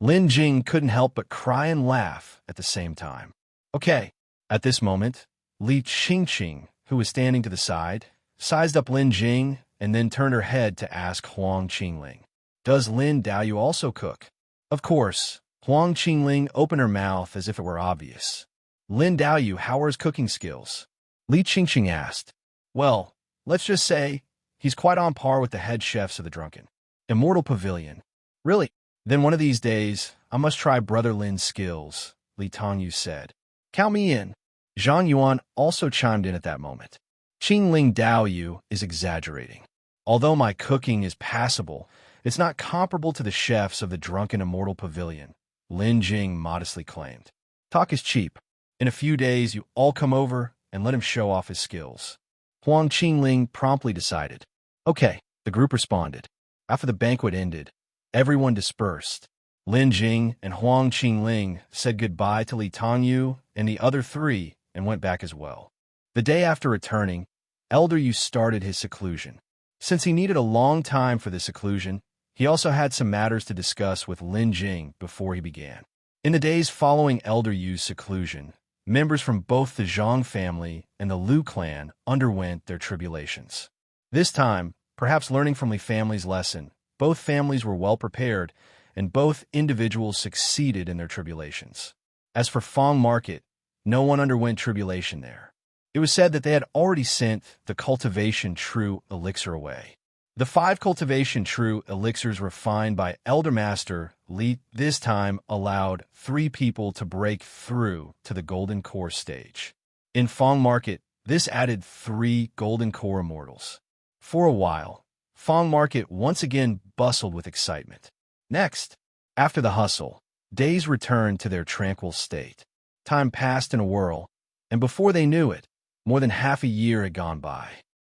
Lin Jing couldn't help but cry and laugh at the same time. Okay. At this moment, Li Qingling, who was standing to the side, sized up Lin Jing and then turned her head to ask Huang Qingling, "Does Lin Daoyu also cook?" Of course, Huang Qingling opened her mouth as if it were obvious. "Lin Daoyu, how are his cooking skills?" Li Qingling asked. "Well, let's just say he's quite on par with the head chefs of the drunken Immortal Pavilion." "Really? Then one of these days, I must try Brother Lin's skills," Li Tongyu said. "Count me in." Zhang Yuan also chimed in at that moment. "Qingling Daoyu is exaggerating. Although my cooking is passable, it's not comparable to the chefs of the drunken Immortal Pavilion," Lin Jing modestly claimed. "Talk is cheap. In a few days, you all come over and let him show off his skills." Huang Qingling promptly decided. Okay, the group responded. After the banquet ended, everyone dispersed. Lin Jing and Huang Qingling said goodbye to Li Tongyu and the other three and went back as well. The day after returning, Elder Yu started his seclusion. Since he needed a long time for the seclusion, he also had some matters to discuss with Lin Jing before he began. In the days following Elder Yu's seclusion, members from both the Zheng family and the Liu clan underwent their tribulations. This time, perhaps learning from Li family's lesson, both families were well prepared, and both individuals succeeded in their tribulations. As for Fang Market, no one underwent tribulation there. It was said that they had already sent the cultivation true elixir away. The 5 cultivation true elixirs refined by Elder Master Li this time allowed 3 people to break through to the golden core stage. In Fang Market, this added 3 golden core immortals. For a while, Fang Market once again bustled with excitement. Next, after the hustle, days returned to their tranquil state. Time passed in a whirl, and before they knew it, more than half a year had gone by.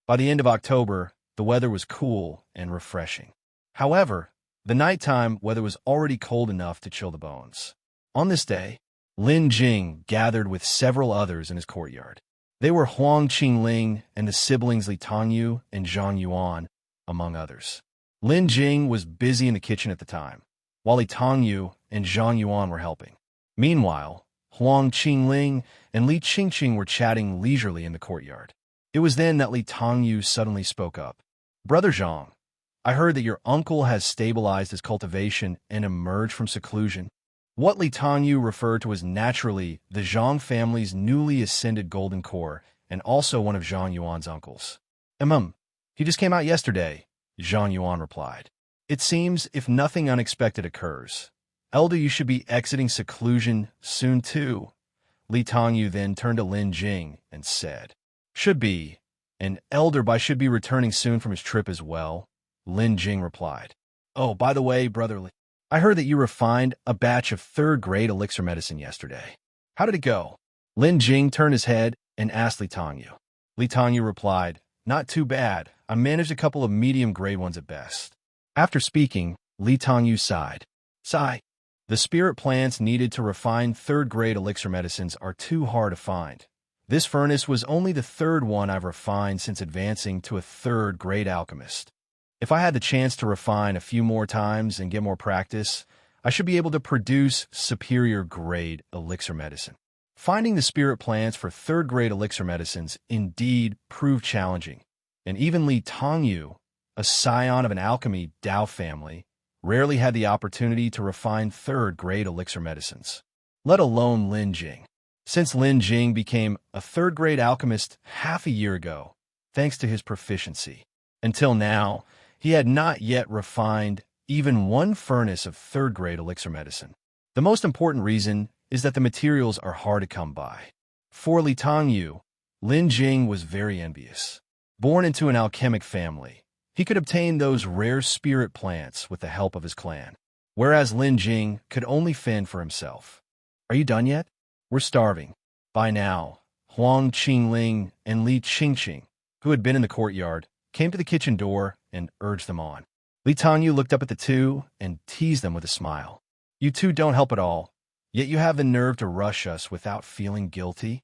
By the end of October, the weather was cool and refreshing. However, the nighttime weather was already cold enough to chill the bones. On this day, Lin Jing gathered with several others in his courtyard. They were Huang Qingling and the siblings Li Tongyu and Zhang Yuan, among others. Lin Jing was busy in the kitchen at the time, while Li Tongyu and Zhang Yuan were helping. Meanwhile, Huang Qingling and Li Qingling were chatting leisurely in the courtyard. It was then that Li Tongyu suddenly spoke up. "Brother Zhang, I heard that your uncle has stabilized his cultivation and emerged from seclusion." What Li Tongyu referred to as naturally the Zhang family's newly ascended golden core and also one of Zhang Yuan's uncles. He just came out yesterday," Zhang Yuan replied. "It seems if nothing unexpected occurs, Elder, you should be exiting seclusion soon too." Li Tongyu then turned to Lin Jing and said, "Should be, and Elder Bai should be returning soon from his trip as well," Lin Jing replied. "Oh, by the way, Brother Li, I heard that you refined a batch of 3rd-grade elixir medicine yesterday. How did it go?" Lin Jing turned his head and asked Li Tongyu. Li Tongyu replied, "Not too bad. I managed a couple of medium-grade ones at best." After speaking, Li Tongyu sighed. The spirit plants needed to refine 3rd-grade elixir medicines are too hard to find. This furnace was only the 3rd one I've refined since advancing to a 3rd-grade alchemist. If I had the chance to refine a few more times and get more practice, I should be able to produce superior-grade elixir medicine. Finding the spirit plants for 3rd-grade elixir medicines indeed proved challenging, and even Li Tongyu, a scion of an alchemy Dao family, rarely had the opportunity to refine 3rd-grade elixir medicines, let alone Lin Jing. Since Lin Jing became a 3rd-grade alchemist half a year ago, thanks to his proficiency, until now, he had not yet refined even one furnace of 3rd-grade elixir medicine. The most important reason is that the materials are hard to come by. For Li Tongyu, Lin Jing was very envious. Born into an alchemic family, he could obtain those rare spirit plants with the help of his clan, whereas Lin Jing could only fend for himself. "Are you done yet? We're starving." By now, Huang Qingling and Li Qingling, who had been in the courtyard, came to the kitchen door and urged them on. Li Tongyu looked up at the two and teased them with a smile. "You two don't help at all, yet you have the nerve to rush us without feeling guilty?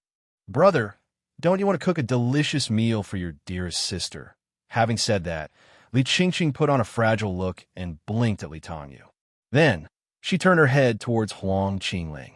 Brother, don't you want to cook a delicious meal for your dearest sister?" Having said that, Li Qingling put on a fragile look and blinked at Li Tongyu. Then, She turned her head towards Huang Qingling.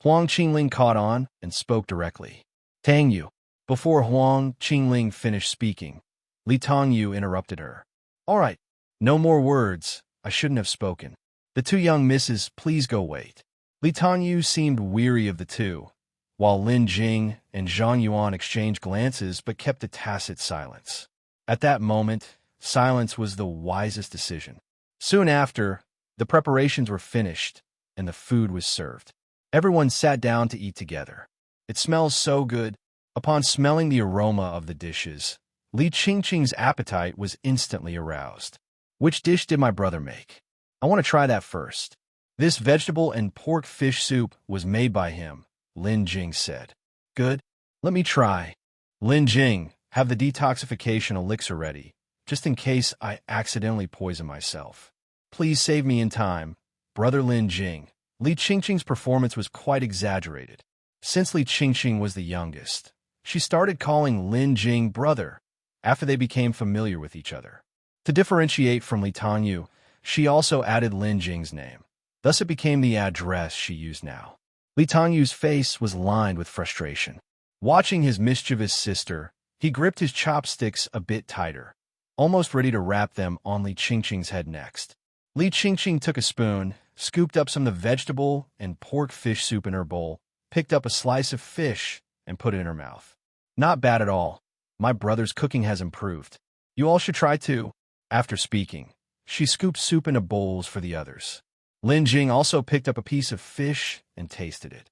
Huang Qingling caught on and spoke directly. Tang Yu. Before Huang Qingling finished speaking, Li Tongyu interrupted her. All right, no more words. I shouldn't have spoken. The two young misses, please go wait. Li Tongyu seemed weary of the two, while Lin Jing and Zhang Yuan exchanged glances but kept a tacit silence. At that moment, silence was the wisest decision. Soon after, the preparations were finished and the food was served. Everyone sat down to eat together. It smells so good. Upon smelling the aroma of the dishes, Li Qingqing's appetite was instantly aroused. Which dish did my brother make? I want to try that first. This vegetable and pork fish soup was made by him, Lin Jing said. Good. Let me try. Lin Jing, have the detoxification elixir ready, just in case I accidentally poison myself. Please save me in time, brother Lin Jing. Li Qingqing's performance was quite exaggerated. Since Li Qingqing was the youngest, she started calling Lin Jing brother after they became familiar with each other. To differentiate from Li Tongyu, she also added Lin Jing's name. Thus it became the address she used now. Li Tongyu's face was lined with frustration. Watching his mischievous sister, he gripped his chopsticks a bit tighter, almost ready to wrap them on Li Qingqing's head next. Li Qingqing took a spoon, scooped up some of the vegetable and pork fish soup in her bowl, picked up a slice of fish, and put it in her mouth. Not bad at all. My brother's cooking has improved. You all should try too. After speaking, she scooped soup into bowls for the others. Lin Jing also picked up a piece of fish and tasted it.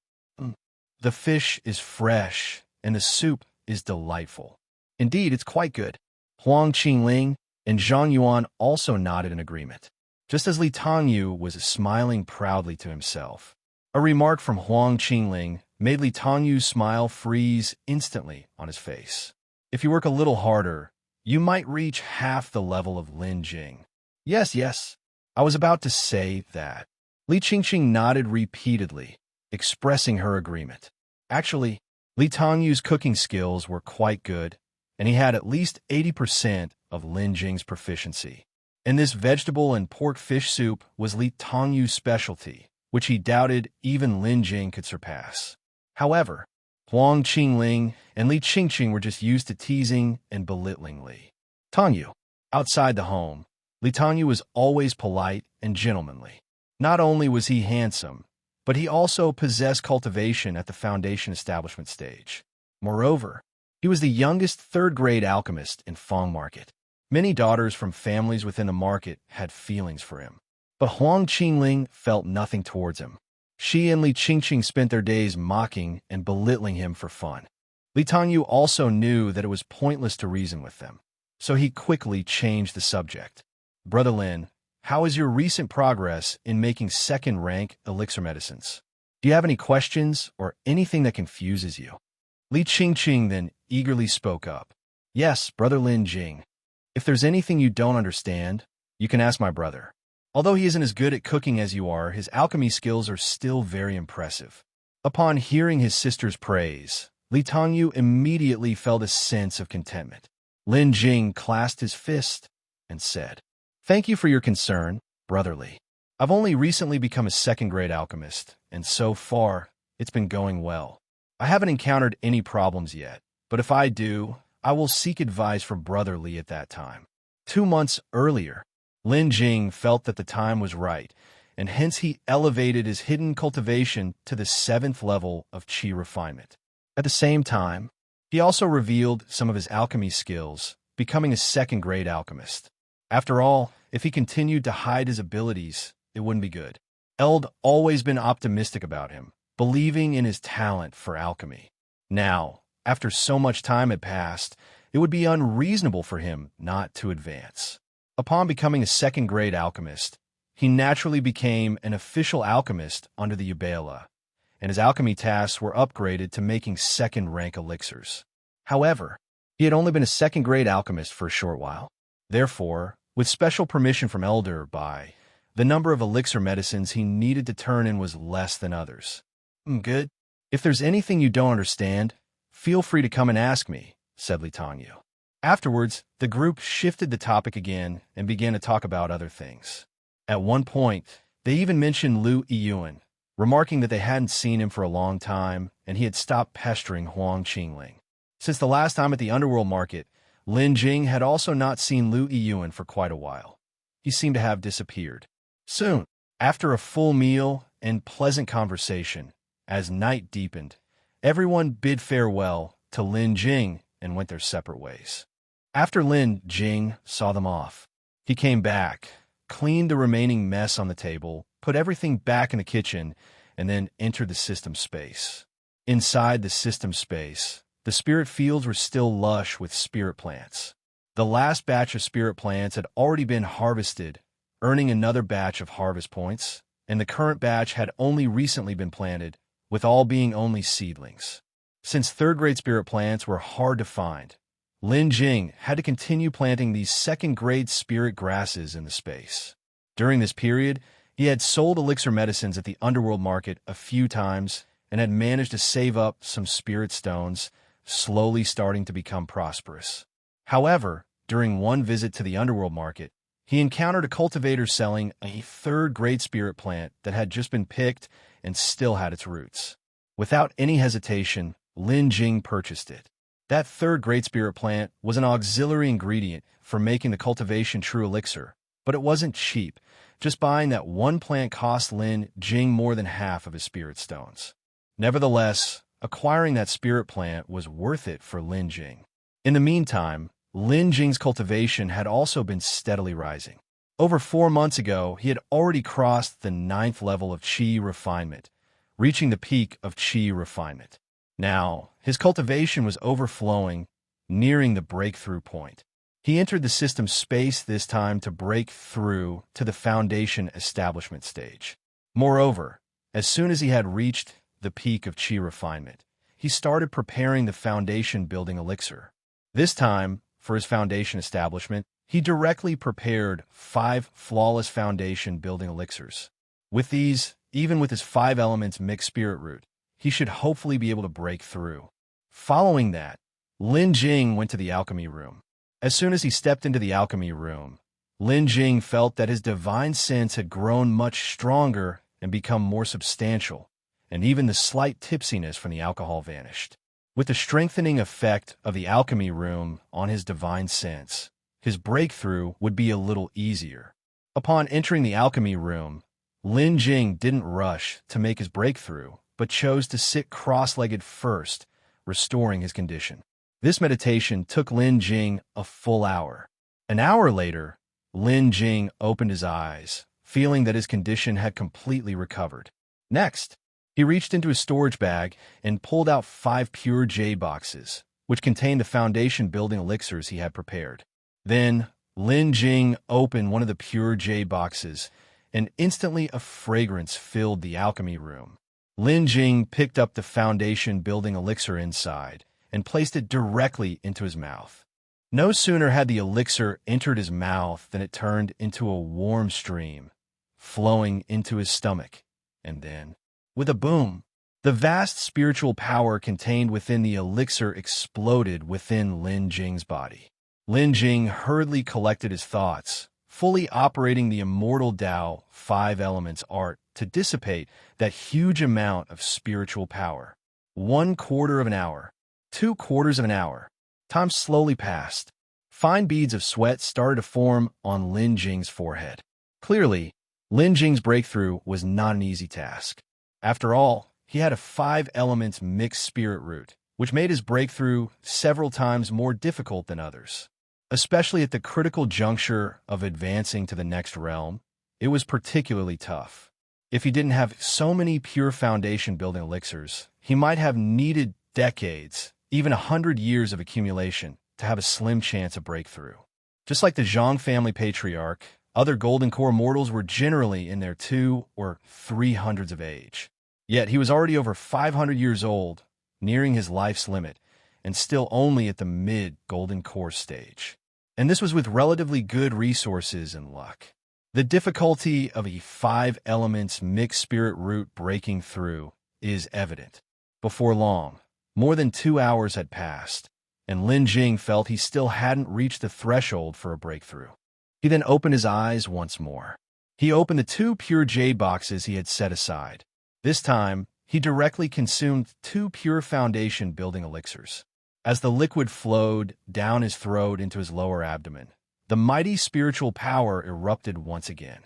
The fish is fresh, and the soup is delightful. Indeed, it's quite good. Huang Qingling and Zhang Yuan also nodded in agreement, just as Li Tongyu was smiling proudly to himself. A remark from Huang Qingling made Li Tongyu's smile freeze instantly on his face. If you work a little harder, you might reach half the level of Lin Jing. Yes, I was about to say that. Li Qingqing nodded repeatedly, expressing her agreement. Actually, Li Tongyu's cooking skills were quite good, and he had at least 80% of Lin Jing's proficiency. And this vegetable and pork fish soup was Li Tongyu's specialty, which he doubted even Lin Jing could surpass. However, Huang Qingling and Li Qingqing were just used to teasing and belittling Li Tongyu. Outside the home, Li Tongyu was always polite and gentlemanly. Not only was he handsome, but he also possessed cultivation at the foundation establishment stage. Moreover, he was the youngest third-grade alchemist in Fang Market. Many daughters from families within the market had feelings for him. But Huang Qingling felt nothing towards him. She and Li Qingqing spent their days mocking and belittling him for fun. Li Tongyu also knew that it was pointless to reason with them, so he quickly changed the subject. Brother Lin, how is your recent progress in making second-rank elixir medicines? Do you have any questions or anything that confuses you? Li Qingqing then eagerly spoke up. Yes, brother Lin Jing. If there's anything you don't understand, you can ask my brother. Although he isn't as good at cooking as you are, his alchemy skills are still very impressive. Upon hearing his sister's praise, Li Tongyu immediately felt a sense of contentment. Lin Jing clasped his fist and said, Thank you for your concern, brother Li. I've only recently become a second-grade alchemist, and so far, it's been going well. I haven't encountered any problems yet, but if I do, I will seek advice from brother Li at that time. 2 months earlier, Lin Jing felt that the time was right, and hence he elevated his hidden cultivation to the 7th level of qi refinement. At the same time, he also revealed some of his alchemy skills, becoming a second-grade alchemist. After all, if he continued to hide his abilities, it wouldn't be good. Eld always been optimistic about him, believing in his talent for alchemy. Now, after so much time had passed, it would be unreasonable for him not to advance. Upon becoming a second-grade alchemist, he naturally became an official alchemist under the Ubela, and his alchemy tasks were upgraded to making second-rank elixirs. However, he had only been a second-grade alchemist for a short while. Therefore, with special permission from Elder Bai, the number of elixir medicines he needed to turn in was less than others. Good. If there's anything you don't understand, feel free to come and ask me, said Li Tongyu. Afterwards, the group shifted the topic again and began to talk about other things. At one point, They even mentioned Yiyun, remarking that they hadn't seen him for a long time and he had stopped pestering Huang Qingling. Since the last time at the underworld market, Lin Jing had also not seen Yiyun for quite a while. He seemed to have disappeared. Soon, after a full meal and pleasant conversation, as night deepened, everyone bid farewell to Lin Jing and went their separate ways. After Lin Jing saw them off, he came back, cleaned the remaining mess on the table, put everything back in the kitchen, and then entered the system space. Inside the system space, the spirit fields were still lush with spirit plants. The last batch of spirit plants had already been harvested, earning another batch of harvest points, and the current batch had only recently been planted, with all being only seedlings. Since third-grade spirit plants were hard to find, Lin Jing had to continue planting these second-grade spirit grasses in the space. During this period, he had sold elixir medicines at the underworld market a few times and had managed to save up some spirit stones, slowly starting to become prosperous. However, during one visit to the underworld market, he encountered a cultivator selling a third-grade spirit plant that had just been picked and still had its roots. Without any hesitation, Lin Jing purchased it. That third-grade spirit plant was an auxiliary ingredient for making the cultivation true elixir, but it wasn't cheap. Just buying that one plant cost Lin Jing more than half of his spirit stones. Nevertheless, acquiring that spirit plant was worth it for Lin Jing. In the meantime, Lin Jing's cultivation had also been steadily rising. Over 4 months ago, he had already crossed the 9th level of Qi refinement, reaching the peak of Qi refinement. Now, his cultivation was overflowing, nearing the breakthrough point. He entered the system space this time to break through to the foundation establishment stage. Moreover, as soon as he had reached the peak of Qi refinement, he started preparing the foundation building elixir. This time, for his foundation establishment, he directly prepared 5 flawless foundation building elixirs. With these, even with his 5 elements mixed spirit root, he should hopefully be able to break through. Following that, Lin Jing went to the alchemy room. As soon as he stepped into the alchemy room, Lin Jing felt that his divine sense had grown much stronger and become more substantial, and even the slight tipsiness from the alcohol vanished. With the strengthening effect of the alchemy room on his divine sense, his breakthrough would be a little easier. Upon entering the alchemy room, Lin Jing didn't rush to make his breakthrough, but chose to sit cross-legged first, restoring his condition. This meditation took Lin Jing a full hour. An hour later, Lin Jing opened his eyes, feeling that his condition had completely recovered. Next, he reached into his storage bag and pulled out 5 pure jade boxes, which contained the foundation building elixirs he had prepared. Then, Lin Jing opened one of the pure jade boxes, and instantly a fragrance filled the alchemy room. Lin Jing picked up the foundation building elixir inside and placed it directly into his mouth. No sooner had the elixir entered his mouth than it turned into a warm stream, flowing into his stomach, and then, with a boom, the vast spiritual power contained within the elixir exploded within Lin Jing's body. Lin Jing hurriedly collected his thoughts, fully operating the immortal Tao 5 elements art to dissipate that huge amount of spiritual power. 1/4 of an hour. 2/4 of an hour. Time slowly passed. Fine beads of sweat started to form on Lin Jing's forehead. Clearly, Lin Jing's breakthrough was not an easy task. After all, he had a 5 elements mixed spirit root, which made his breakthrough several times more difficult than others. Especially at the critical juncture of advancing to the next realm, it was particularly tough. If he didn't have so many pure foundation building elixirs, he might have needed decades, even 100 years of accumulation to have a slim chance of breakthrough. Just like the Zheng family patriarch, other golden core mortals were generally in their 200s or 300s of age. Yet he was already over 500 years old, nearing his life's limit, and still only at the mid-golden core stage. And this was with relatively good resources and luck. The difficulty of a 5 elements mixed spirit root breaking through is evident. Before long, more than 2 hours had passed, and Lin Jing felt he still hadn't reached the threshold for a breakthrough. He then opened his eyes once more. He opened the 2 pure jade boxes he had set aside. This time, he directly consumed 2 pure foundation building elixirs. As the liquid flowed down his throat into his lower abdomen, the mighty spiritual power erupted once again.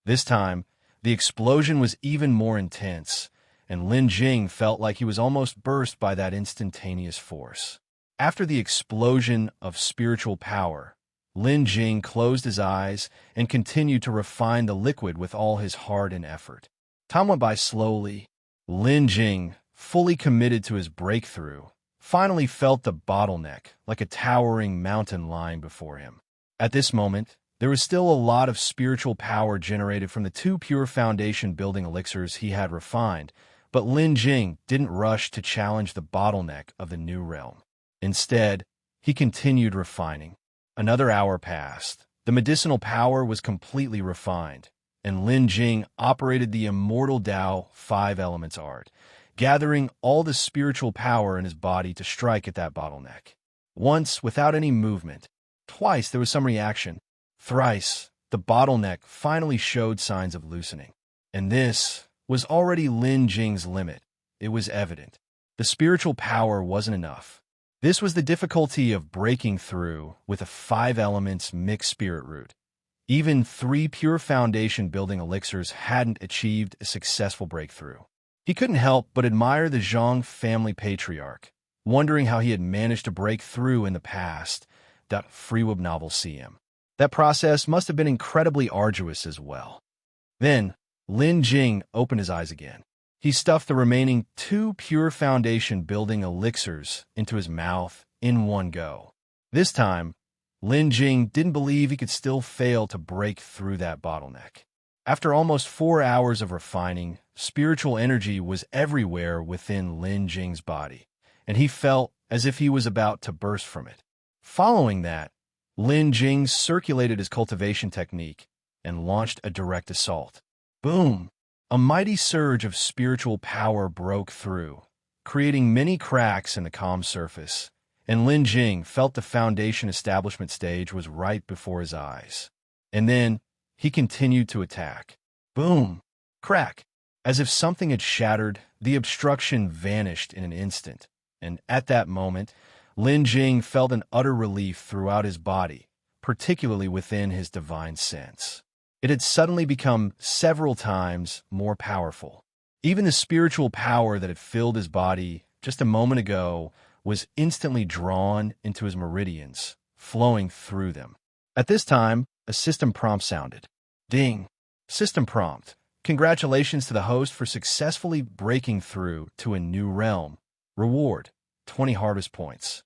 This time, the explosion was even more intense, and Lin Jing felt like he was almost burst by that instantaneous force. After the explosion of spiritual power, Lin Jing closed his eyes and continued to refine the liquid with all his heart and effort. Time went by slowly. Lin Jing, fully committed to his breakthrough, finally felt the bottleneck like a towering mountain lying before him. At this moment, there was still a lot of spiritual power generated from the 2 pure foundation building elixirs he had refined, but Lin Jing didn't rush to challenge the bottleneck of the new realm. Instead, he continued refining. Another hour passed. The medicinal power was completely refined, and Lin Jing operated the immortal Tao 5 elements art, gathering all the spiritual power in his body to strike at that bottleneck. Once, without any movement. Twice, there was some reaction. Thrice, the bottleneck finally showed signs of loosening. And this was already Lin Jing's limit. It was evident. The spiritual power wasn't enough. This was the difficulty of breaking through with a 5 elements mixed spirit root. Even 3 pure foundation building elixirs hadn't achieved a successful breakthrough. He couldn't help but admire the Zheng family patriarch, wondering how he had managed to break through in the past. That Freeweb novel CM. That process must have been incredibly arduous as well. Then, Lin Jing opened his eyes again. He stuffed the remaining 2 pure foundation building elixirs into his mouth in one go. This time, Lin Jing didn't believe he could still fail to break through that bottleneck. After almost 4 hours of refining, spiritual energy was everywhere within Lin Jing's body, and he felt as if he was about to burst from it. Following that, Lin Jing circulated his cultivation technique and launched a direct assault. Boom! A mighty surge of spiritual power broke through, creating many cracks in the calm surface, and Lin Jing felt the foundation establishment stage was right before his eyes. And then, he continued to attack. Boom! Crack! As if something had shattered, the obstruction vanished in an instant, and at that moment, Lin Jing felt an utter relief throughout his body, particularly within his divine sense. It had suddenly become several times more powerful. Even the spiritual power that had filled his body just a moment ago was instantly drawn into his meridians, flowing through them. At this time, a system prompt sounded. Ding! System prompt. Congratulations to the host for successfully breaking through to a new realm. Reward: 20 harvest points.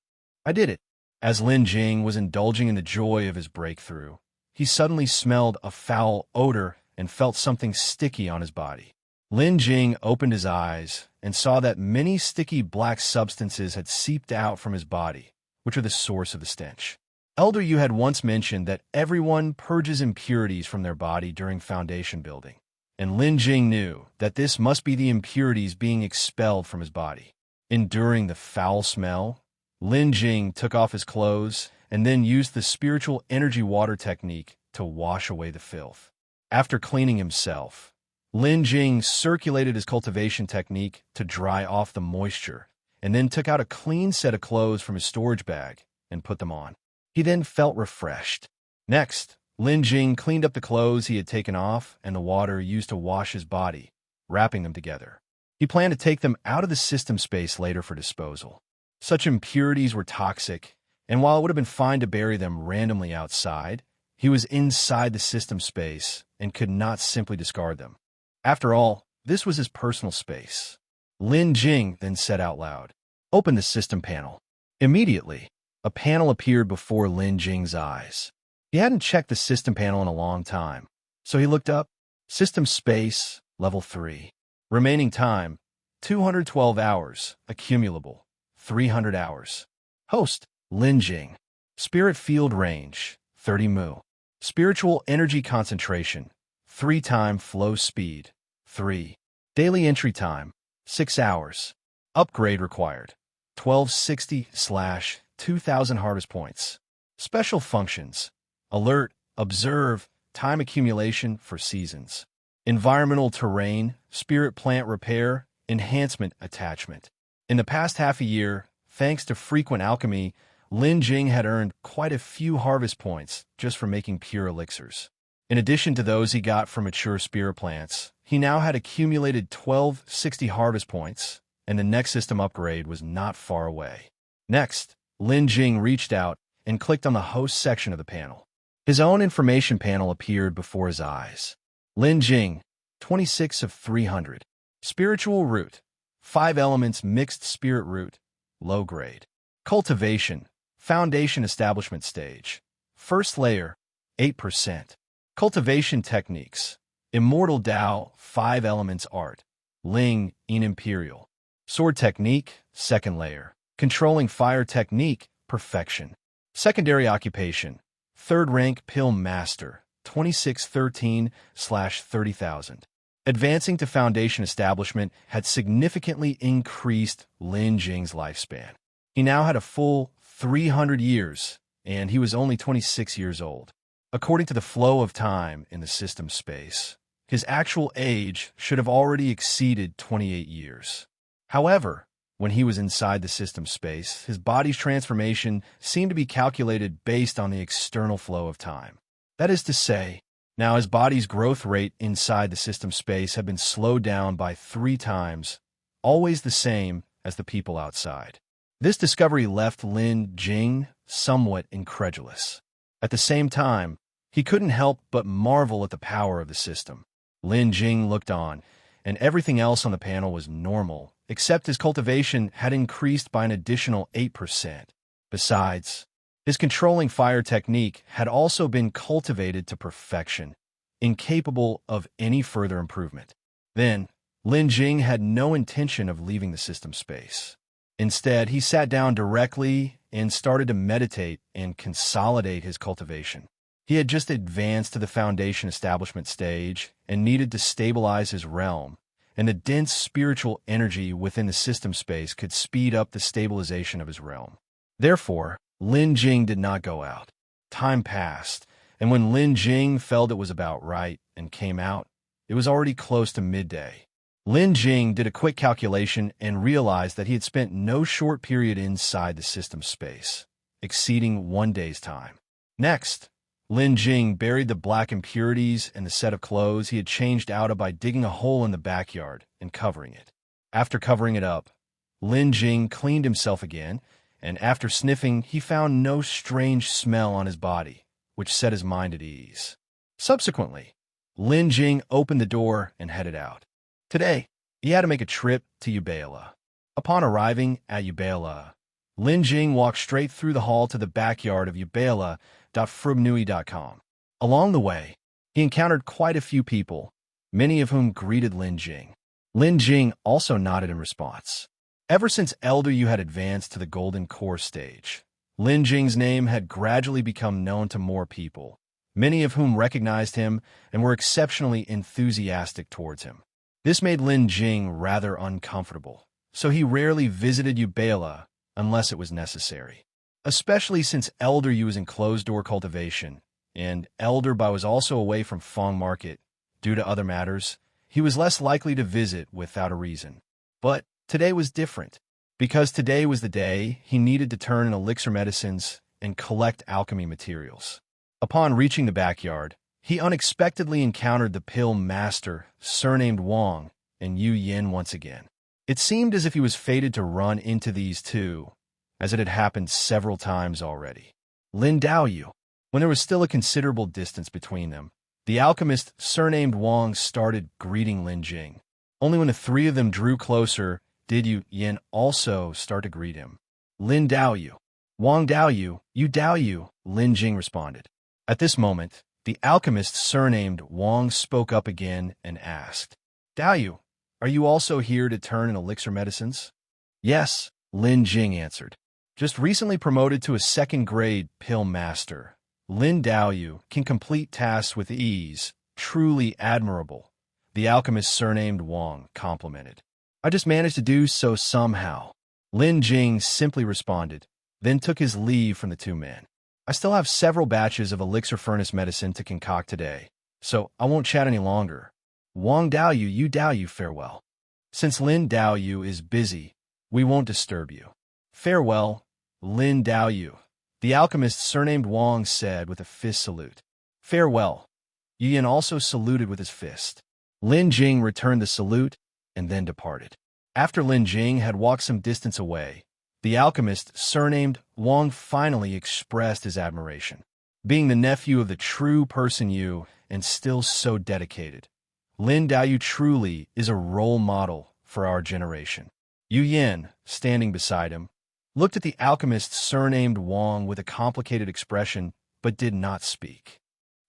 I did it. As Lin Jing was indulging in the joy of his breakthrough, he suddenly smelled a foul odor and felt something sticky on his body. Lin Jing opened his eyes and saw that many sticky black substances had seeped out from his body, which are the source of the stench. Elder Yu had once mentioned that everyone purges impurities from their body during foundation building, and Lin Jing knew that this must be the impurities being expelled from his body. Enduring the foul smell, Lin Jing took off his clothes and then used the spiritual energy water technique to wash away the filth. After cleaning himself, Lin Jing circulated his cultivation technique to dry off the moisture, and then took out a clean set of clothes from his storage bag and put them on. He then felt refreshed. Next, Lin Jing cleaned up the clothes he had taken off and the water used to wash his body, wrapping them together. He planned to take them out of the system space later for disposal. Such impurities were toxic, and while it would have been fine to bury them randomly outside, he was inside the system space and could not simply discard them. After all, this was his personal space. Lin Jing then said out loud, "Open the system panel." Immediately, a panel appeared before Lin Jing's eyes. He hadn't checked the system panel in a long time, so he looked up. System space, level 3. Remaining time, 212 hours. Accumulable, 300 hours. Host, Lin Jing. Spirit field range, 30 mu. Spiritual energy concentration, 3 time flow speed, 3. Daily entry time, 6 hours. Upgrade required, 1260/2000 harvest points. Special functions: alert, observe, time accumulation for seasons. Environmental terrain, spirit plant repair, enhancement attachment. In the past half a year, thanks to frequent alchemy, Lin Jing had earned quite a few harvest points just for making pure elixirs. In addition to those he got from mature spirit plants, he now had accumulated 1260 harvest points, and the next system upgrade was not far away. Next, Lin Jing reached out and clicked on the host section of the panel. His own information panel appeared before his eyes. Lin Jing, 26 of 300. Spiritual root, 5 elements mixed spirit root, low grade. Cultivation, foundation establishment stage. First layer, 8%. Cultivation techniques, immortal Tao, 5 elements art. Ling, in imperial. Sword technique, second layer. Controlling fire technique, perfection. Secondary occupation, third rank pill master, 2613/30,000. Advancing to foundation establishment had significantly increased Lin Jing's lifespan. He now had a full 300 years, and he was only 26 years old. According to the flow of time in the system space, his actual age should have already exceeded 28 years. However, when he was inside the system space, his body's transformation seemed to be calculated based on the external flow of time. That is to say, now his body's growth rate inside the system space had been slowed down by 3 times, always the same as the people outside. This discovery left Lin Jing somewhat incredulous. At the same time, he couldn't help but marvel at the power of the system. Lin Jing looked on, and everything else on the panel was normal, except his cultivation had increased by an additional 8%. Besides, his controlling fire technique had also been cultivated to perfection, incapable of any further improvement. Then, Lin Jing had no intention of leaving the system space. Instead, he sat down directly and started to meditate and consolidate his cultivation. He had just advanced to the foundation establishment stage and needed to stabilize his realm, and the dense spiritual energy within the system space could speed up the stabilization of his realm. Therefore, Lin Jing did not go out. Time passed, and when Lin Jing felt it was about right and came out, it was already close to midday. Lin Jing did a quick calculation and realized that he had spent no short period inside the system space, exceeding 1 day's time. Next, Lin Jing buried the black impurities in the set of clothes he had changed out of by digging a hole in the backyard and covering it. After covering it up, Lin Jing cleaned himself again, and after sniffing, he found no strange smell on his body, which set his mind at ease. Subsequently, Lin Jing opened the door and headed out. Today, he had to make a trip to Yubela. Upon arriving at Yubela, Lin Jing walked straight through the hall to the backyard of Yubela.frubnui.com. Along the way, he encountered quite a few people, many of whom greeted Lin Jing. Lin Jing also nodded in response. Ever since Elder Yu had advanced to the Golden Core stage, Lin Jing's name had gradually become known to more people, many of whom recognized him and were exceptionally enthusiastic towards him. This made Lin Jing rather uncomfortable, so he rarely visited Yubela unless it was necessary. Especially since Elder Yu was in closed-door cultivation, and Elder Bai was also away from Fong Market due to other matters, he was less likely to visit without a reason. But today was different, because today was the day he needed to turn in elixir medicines and collect alchemy materials. Upon reaching the backyard, he unexpectedly encountered the pill master, surnamed Huang, and Yiyun once again. It seemed as if he was fated to run into these two, as it had happened several times already. Lin Daoyu. When there was still a considerable distance between them, the alchemist, surnamed Huang, started greeting Lin Jing. Only when the 3 of them drew closer did Yiyun also start to greet him. Lin Daoyu. Huang Daoyu, you Daoyu, Lin Jing responded. At this moment, the alchemist, surnamed Huang, spoke up again and asked, Daoyu, are you also here to turn in elixir medicines? Yes, Lin Jing answered. Just recently promoted to a 2nd grade pill master, Lin Daoyu can complete tasks with ease, truly admirable, the alchemist, surnamed Huang, complimented. I just managed to do so somehow. Lin Jing simply responded, then took his leave from the 2 men. I still have several batches of elixir furnace medicine to concoct today, so I won't chat any longer. Huang Daoyu, you Daoyu, farewell. Since Lin Daoyu is busy, we won't disturb you. Farewell, Lin Daoyu, the alchemist surnamed Huang said with a fist salute. Farewell. Yiyun also saluted with his fist. Lin Jing returned the salute and then departed. After Lin Jing had walked some distance away, the alchemist surnamed Huang finally expressed his admiration. Being the nephew of the true person you, and still so dedicated, Lin Daoyu truly is a role model for our generation. Yiyun, standing beside him, looked at the alchemist surnamed Huang with a complicated expression, but did not speak.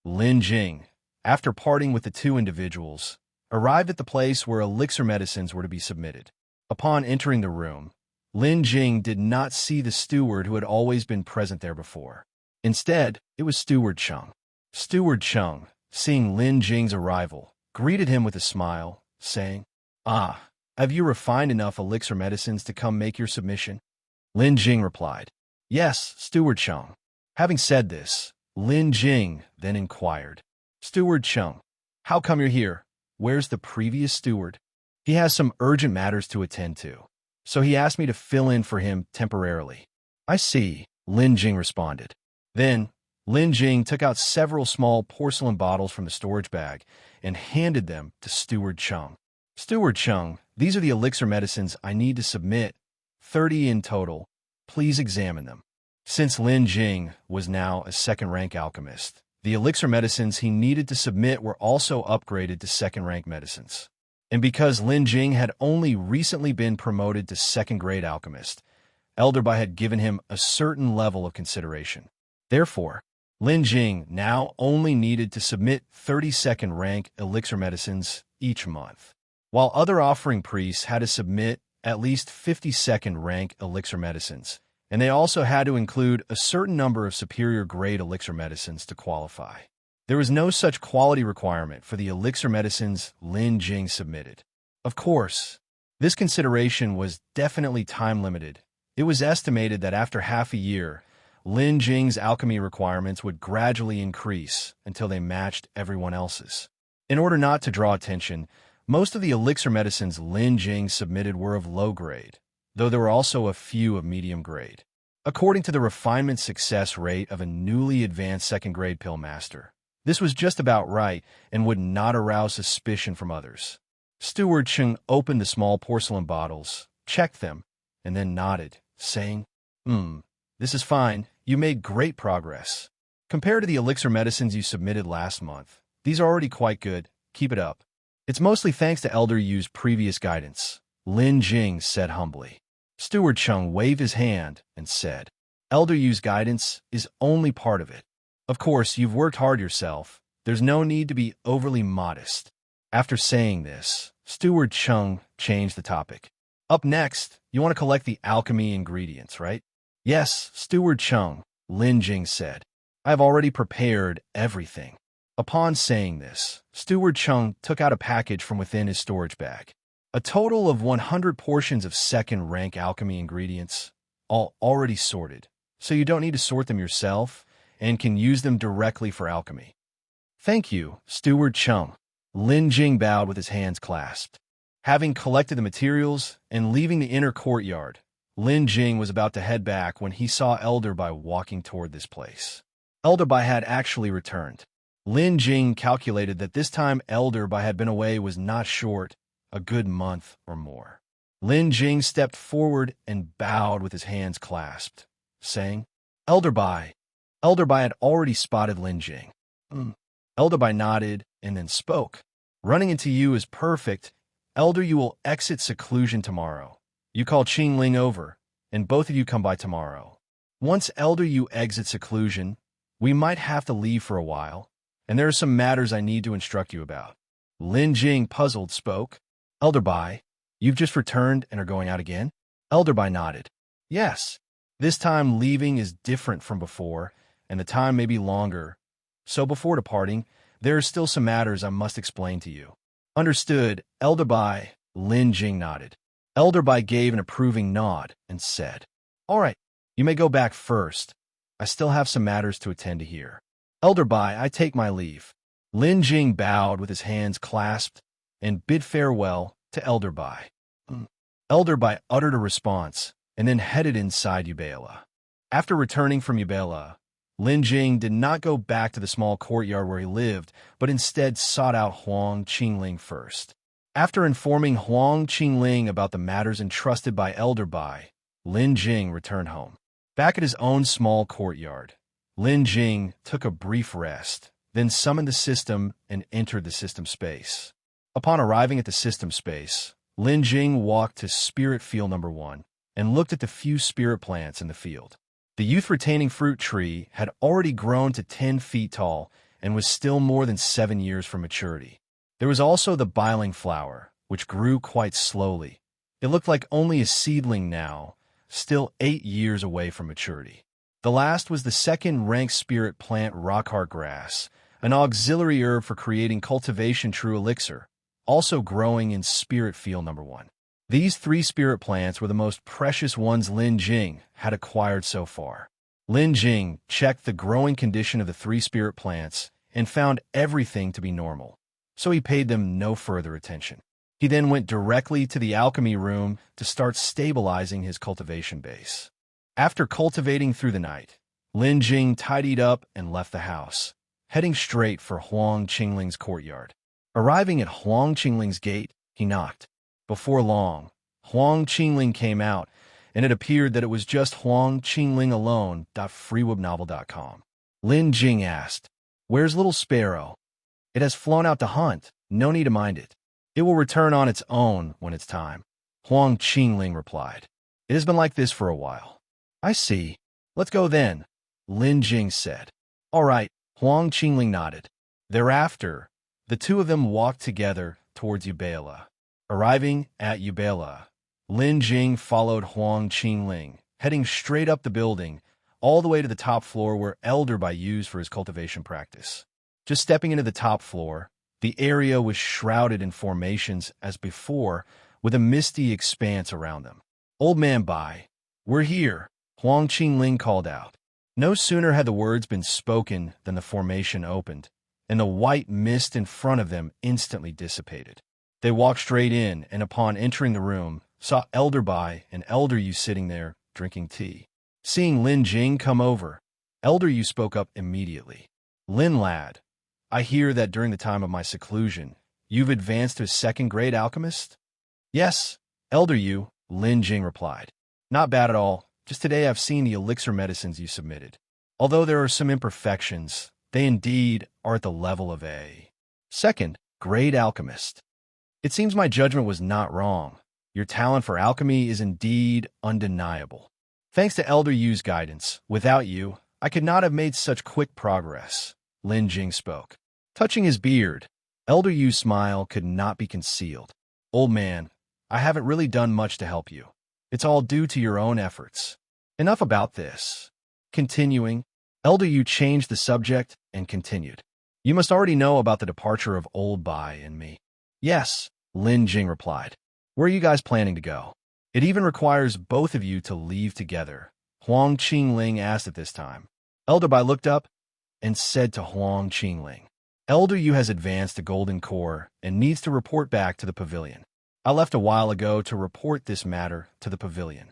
Lin Jing, after parting with the two individuals, arrived at the place where elixir medicines were to be submitted. Upon entering the room, Lin Jing did not see the steward who had always been present there before. Instead, it was Steward Cheng. Steward Cheng, seeing Lin Jing's arrival, greeted him with a smile, saying, "Ah, have you refined enough elixir medicines to come make your submission?" Lin Jing replied, "Yes, Steward Cheng." Having said this, Lin Jing then inquired, "Steward Cheng, how come you're here? Where's the previous steward? He has some urgent matters to attend to, so he asked me to fill in for him temporarily." "I see," Lin Jing responded. Then, Lin Jing took out several small porcelain bottles from the storage bag and handed them to Steward Cheng. "Steward Cheng, these are the elixir medicines I need to submit, 30 in total. Please examine them." Since Lin Jing was now a second-rank alchemist, the elixir medicines he needed to submit were also upgraded to second-rank medicines. And because Lin Jing had only recently been promoted to second-grade alchemist, Elderby had given him a certain level of consideration. Therefore, Lin Jing now only needed to submit 32nd-rank elixir medicines each month, while other offering priests had to submit at least 52nd-rank elixir medicines, and they also had to include a certain number of superior-grade elixir medicines to qualify. There was no such quality requirement for the elixir medicines Lin Jing submitted. Of course, this consideration was definitely time-limited. It was estimated that after half a year, Lin Jing's alchemy requirements would gradually increase until they matched everyone else's. In order not to draw attention, most of the elixir medicines Lin Jing submitted were of low grade, though there were also a few of medium grade. According to the refinement success rate of a newly advanced second-grade pill master, this was just about right and would not arouse suspicion from others. Steward Cheng opened the small porcelain bottles, checked them, and then nodded, saying, "This is fine. You made great progress. Compared to the elixir medicines you submitted last month, these are already quite good. Keep it up." "It's mostly thanks to Elder Yu's previous guidance," Lin Jing said humbly. Steward Cheng waved his hand and said, "Elder Yu's guidance is only part of it. Of course, you've worked hard yourself. There's no need to be overly modest." After saying this, Steward Cheng changed the topic. "Up next, you want to collect the alchemy ingredients, right?" "Yes, Steward Cheng," Lin Jing said. "I have already prepared everything." Upon saying this, Steward Cheng took out a package from within his storage bag. A total of 100 portions of second-rank alchemy ingredients, all already sorted, so you don't need to sort them yourself and can use them directly for alchemy. "Thank you, Steward Cheng." Lin Jing bowed with his hands clasped. Having collected the materials and leaving the inner courtyard, Lin Jing was about to head back when he saw Elderby walking toward this place. Elderby had actually returned. Lin Jing calculated that this time Elderby had been away was not short, a good month or more. Lin Jing stepped forward and bowed with his hands clasped, saying, "Elderby." Elderby had already spotted Lin Jing. Elderby nodded and then spoke. "Running into you is perfect. Elder, you will exit Seclusion tomorrow. You call Qingling over, and both of you come by tomorrow. Once Elder you exit Seclusion, we might have to leave for a while, and there are some matters I need to instruct you about." Lin Jing, puzzled, spoke. "Elderby, you've just returned and are going out again?" Elderby nodded. "Yes. This time leaving is different from before, and the time may be longer. So before departing, there are still some matters I must explain to you." "Understood, Elderby," Lin Jing nodded. Elderby gave an approving nod and said, "All right, you may go back first. I still have some matters to attend to here. Elder Bai, I take my leave. Lin Jing bowed with his hands clasped and bid farewell to Elder Bai. Elder Bai uttered a response and then headed inside Yubela. After returning from Yubela, Lin Jing did not go back to the small courtyard where he lived, but instead sought out Huang Qingling first. After informing Huang Qingling about the matters entrusted by Elder Bai, Lin Jing returned home. Back at his own small courtyard, Lin Jing took a brief rest, then summoned the system and entered the system space. Upon arriving at the system space, Lin Jing walked to Spirit Field Number 1 and looked at the few spirit plants in the field. The youth-retaining fruit tree had already grown to 10 feet tall and was still more than 7 years from maturity. There was also the biling flower, which grew quite slowly. It looked like only a seedling now, still 8 years away from maturity. The last was the second-ranked spirit plant rockheart grass, an auxiliary herb for creating cultivation true elixir, also growing in Spirit Field Number 1. These 3 spirit plants were the most precious ones Lin Jing had acquired so far. Lin Jing checked the growing condition of the 3 spirit plants and found everything to be normal, so he paid them no further attention. He then went directly to the alchemy room to start stabilizing his cultivation base. After cultivating through the night, Lin Jing tidied up and left the house, heading straight for Huang Qingling's courtyard. Arriving at Huang Qingling's gate, he knocked. Before long, Huang Qingling came out, and it appeared that it was just Huang Qingling alone. Freewebnovel.com. Lin Jing asked, "Where's Little Sparrow?" "It has flown out to hunt. No need to mind it. It will return on its own when it's time," Huang Qingling replied. "It has been like this for a while." "I see. Let's go then," Lin Jing said. "All right," Huang Qingling nodded. Thereafter, the two of them walked together towards Yubela. Arriving at Yubela, Lin Jing followed Huang Qingling, heading straight up the building, all the way to the top floor where Elder Bai used for his cultivation practice. Just stepping into the top floor, the area was shrouded in formations as before, with a misty expanse around them. "Old Man Bai, we're here," Huang Qingling called out. No sooner had the words been spoken than the formation opened, and the white mist in front of them instantly dissipated. They walked straight in, and upon entering the room, saw Elder Bai and Elder Yu sitting there, drinking tea. Seeing Lin Jing come over, Elder Yu spoke up immediately. "Lin lad, I hear that during the time of my seclusion, you've advanced to a second-grade alchemist?" "Yes, Elder Yu," Lin Jing replied. "Not bad at all. Just today I've seen the elixir medicines you submitted. Although there are some imperfections, they indeed are at the level of a second-grade alchemist. It seems my judgment was not wrong. Your talent for alchemy is indeed undeniable. Thanks to Elder Yu's guidance, without you, I could not have made such quick progress," Lin Jing spoke. Touching his beard, Elder Yu's smile could not be concealed. "Old man, I haven't really done much to help you. It's all due to your own efforts. Enough about this." Continuing, Elder Yu changed the subject and continued. "You must already know about the departure of Old Bai and me." "Yes," Lin Jing replied. "Where are you guys planning to go? It even requires both of you to leave together," Huang Qingling asked at this time. Elder Bai looked up and said to Huang Qingling, "Elder Yu has advanced to Golden Core and needs to report back to the Pavilion. I left a while ago to report this matter to the Pavilion.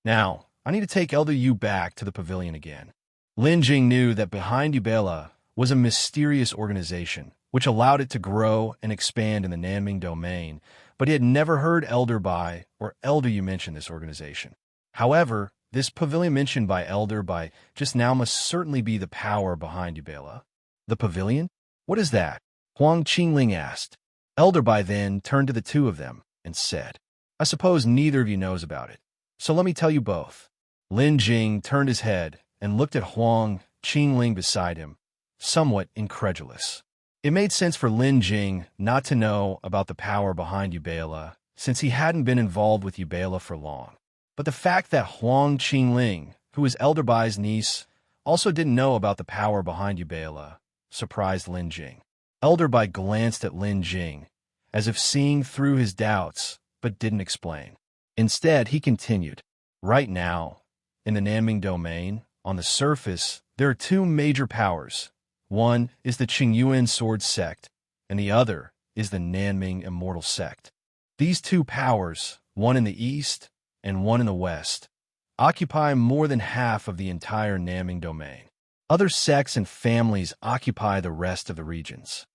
Now, I need to take Elder Yu back to the Pavilion again." Lin Jing knew that behind Yubela was a mysterious organization, which allowed it to grow and expand in the Nanming domain, but he had never heard Elder Bai or Elder Yu mention this organization. However, this pavilion mentioned by Elder Bai just now must certainly be the power behind Yubela. "The Pavilion? What is that?" Huang Qingling asked. Elder Bai then turned to the two of them and said, "I suppose neither of you knows about it, so let me tell you both." Lin Jing turned his head and looked at Huang Qingling beside him, somewhat incredulous. It made sense for Lin Jing not to know about the power behind Yubela, since he hadn't been involved with Yubela for long. But the fact that Huang Qingling, who was Elder Bai's niece, also didn't know about the power behind Yubela, surprised Lin Jing. Elder Bai glanced at Lin Jing, as if seeing through his doubts, but didn't explain. Instead, he continued, "Right now, in the Nanming domain, On the surface, there are two major powers. One is the Qingyuan sword sect, and the other is the Nanming immortal sect. These two powers, one in the east and one in the west, occupy more than half of the entire Nanming domain. Other sects and families occupy the rest of the regions.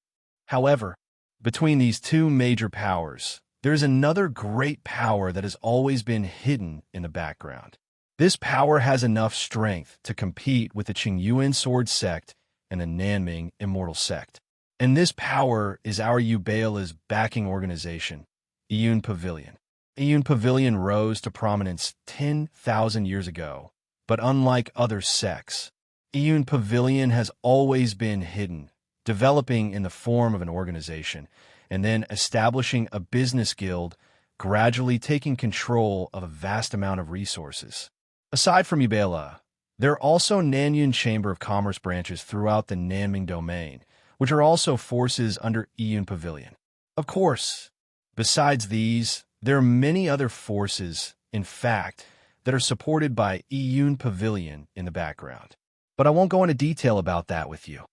However, between these two major powers, there is another great power that has always been hidden in the background. This power has enough strength to compete with the Qingyuan sword sect and the Nanming immortal sect. And this power is our Yubeila's backing organization, Yiyun Pavilion. Yiyun Pavilion rose to prominence 10,000 years ago, but unlike other sects, Yiyun Pavilion has always been hidden, developing in the form of an organization, and then establishing a business guild, gradually taking control of a vast amount of resources. Aside from Yubeila, there are also Nanyun Chamber of Commerce branches throughout the Nanming domain, which are also forces under Yiyun Pavilion. Of course, besides these, there are many other forces, in fact, that are supported by Yiyun Pavilion in the background. But I won't go into detail about that with you.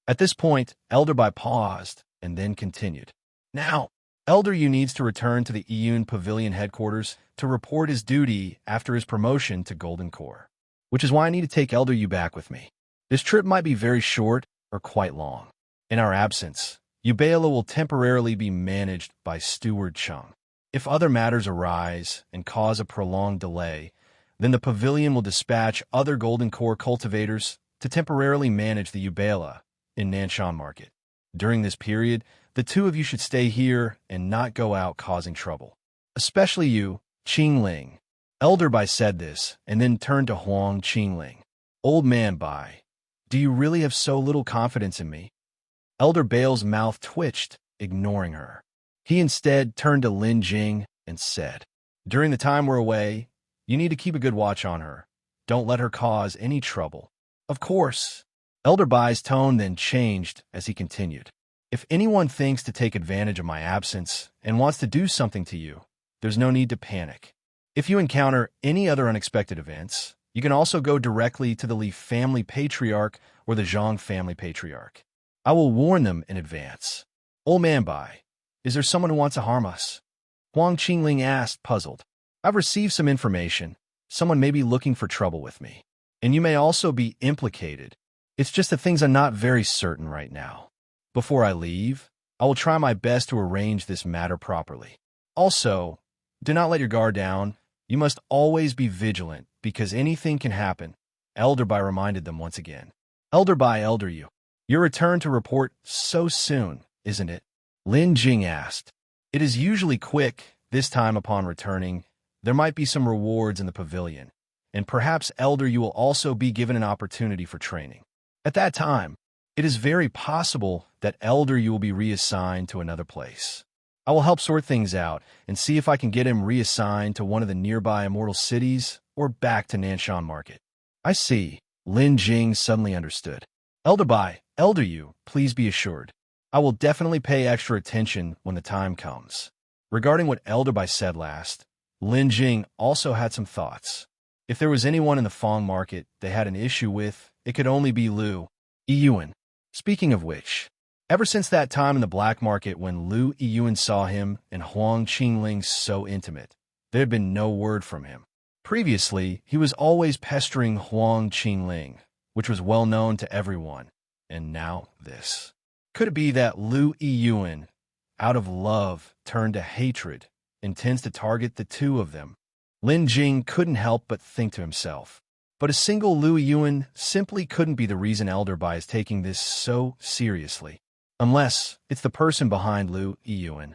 At this point, Elder Bai paused and then continued. Now, Elder Yu needs to return to the Yiyun Pavilion headquarters to report his duty after his promotion to Golden Core, which is why I need to take Elder Yu back with me. This trip might be very short or quite long. In our absence, Yubeila will temporarily be managed by Steward Cheng. If other matters arise and cause a prolonged delay, then the Pavilion will dispatch other Golden Core cultivators to temporarily manage the Yubeila in Nanshan Market. During this period, the two of you should stay here and not go out causing trouble. Especially you, Qingling. Elder Bai said this and then turned to Huang Qingling. Old man Bai, do you really have so little confidence in me? Elder Bale's mouth twitched, ignoring her. He instead turned to Lin Jing and said, during the time we're away, you need to keep a good watch on her. Don't let her cause any trouble. Of course. Elder Bai's tone then changed as he continued. If anyone thinks to take advantage of my absence and wants to do something to you, there's no need to panic. If you encounter any other unexpected events, you can also go directly to the Li family patriarch or the Zheng family patriarch. I will warn them in advance. Old man Bai, is there someone who wants to harm us? Huang Qingling asked, puzzled. I've received some information. Someone may be looking for trouble with me. And you may also be implicated. It's just that things are not very certain right now. Before I leave, I will try my best to arrange this matter properly. Also, do not let your guard down. You must always be vigilant, because anything can happen. Elder Bai reminded them once again. Elder Bai, Elder Yu, your return to report so soon, isn't it? Lin Jing asked. It is usually quick. This time upon returning, there might be some rewards in the pavilion, and perhaps Elder Yu will also be given an opportunity for training. At that time, it is very possible that Elder Yu will be reassigned to another place. I will help sort things out and see if I can get him reassigned to one of the nearby immortal cities or back to Nanshan Market. I see. Lin Jing suddenly understood. Elder Bai, Elder Yu, please be assured. I will definitely pay extra attention when the time comes. Regarding what Elder Bai said last, Lin Jing also had some thoughts. If there was anyone in the Fong Market they had an issue with, it could only be Lu Yiyun. Speaking of which, ever since that time in the black market when Lu Yiyun saw him and Huang Qingling so intimate, there had been no word from him. Previously, he was always pestering Huang Qingling, which was well known to everyone, and now this. Could it be that Lu Yiyun, out of love turned to hatred, intends to target the two of them? Lin Jing couldn't help but think to himself. But a single Lu Yiyun simply couldn't be the reason Elder Bai is taking this so seriously. Unless it's the person behind Lu Yiyun.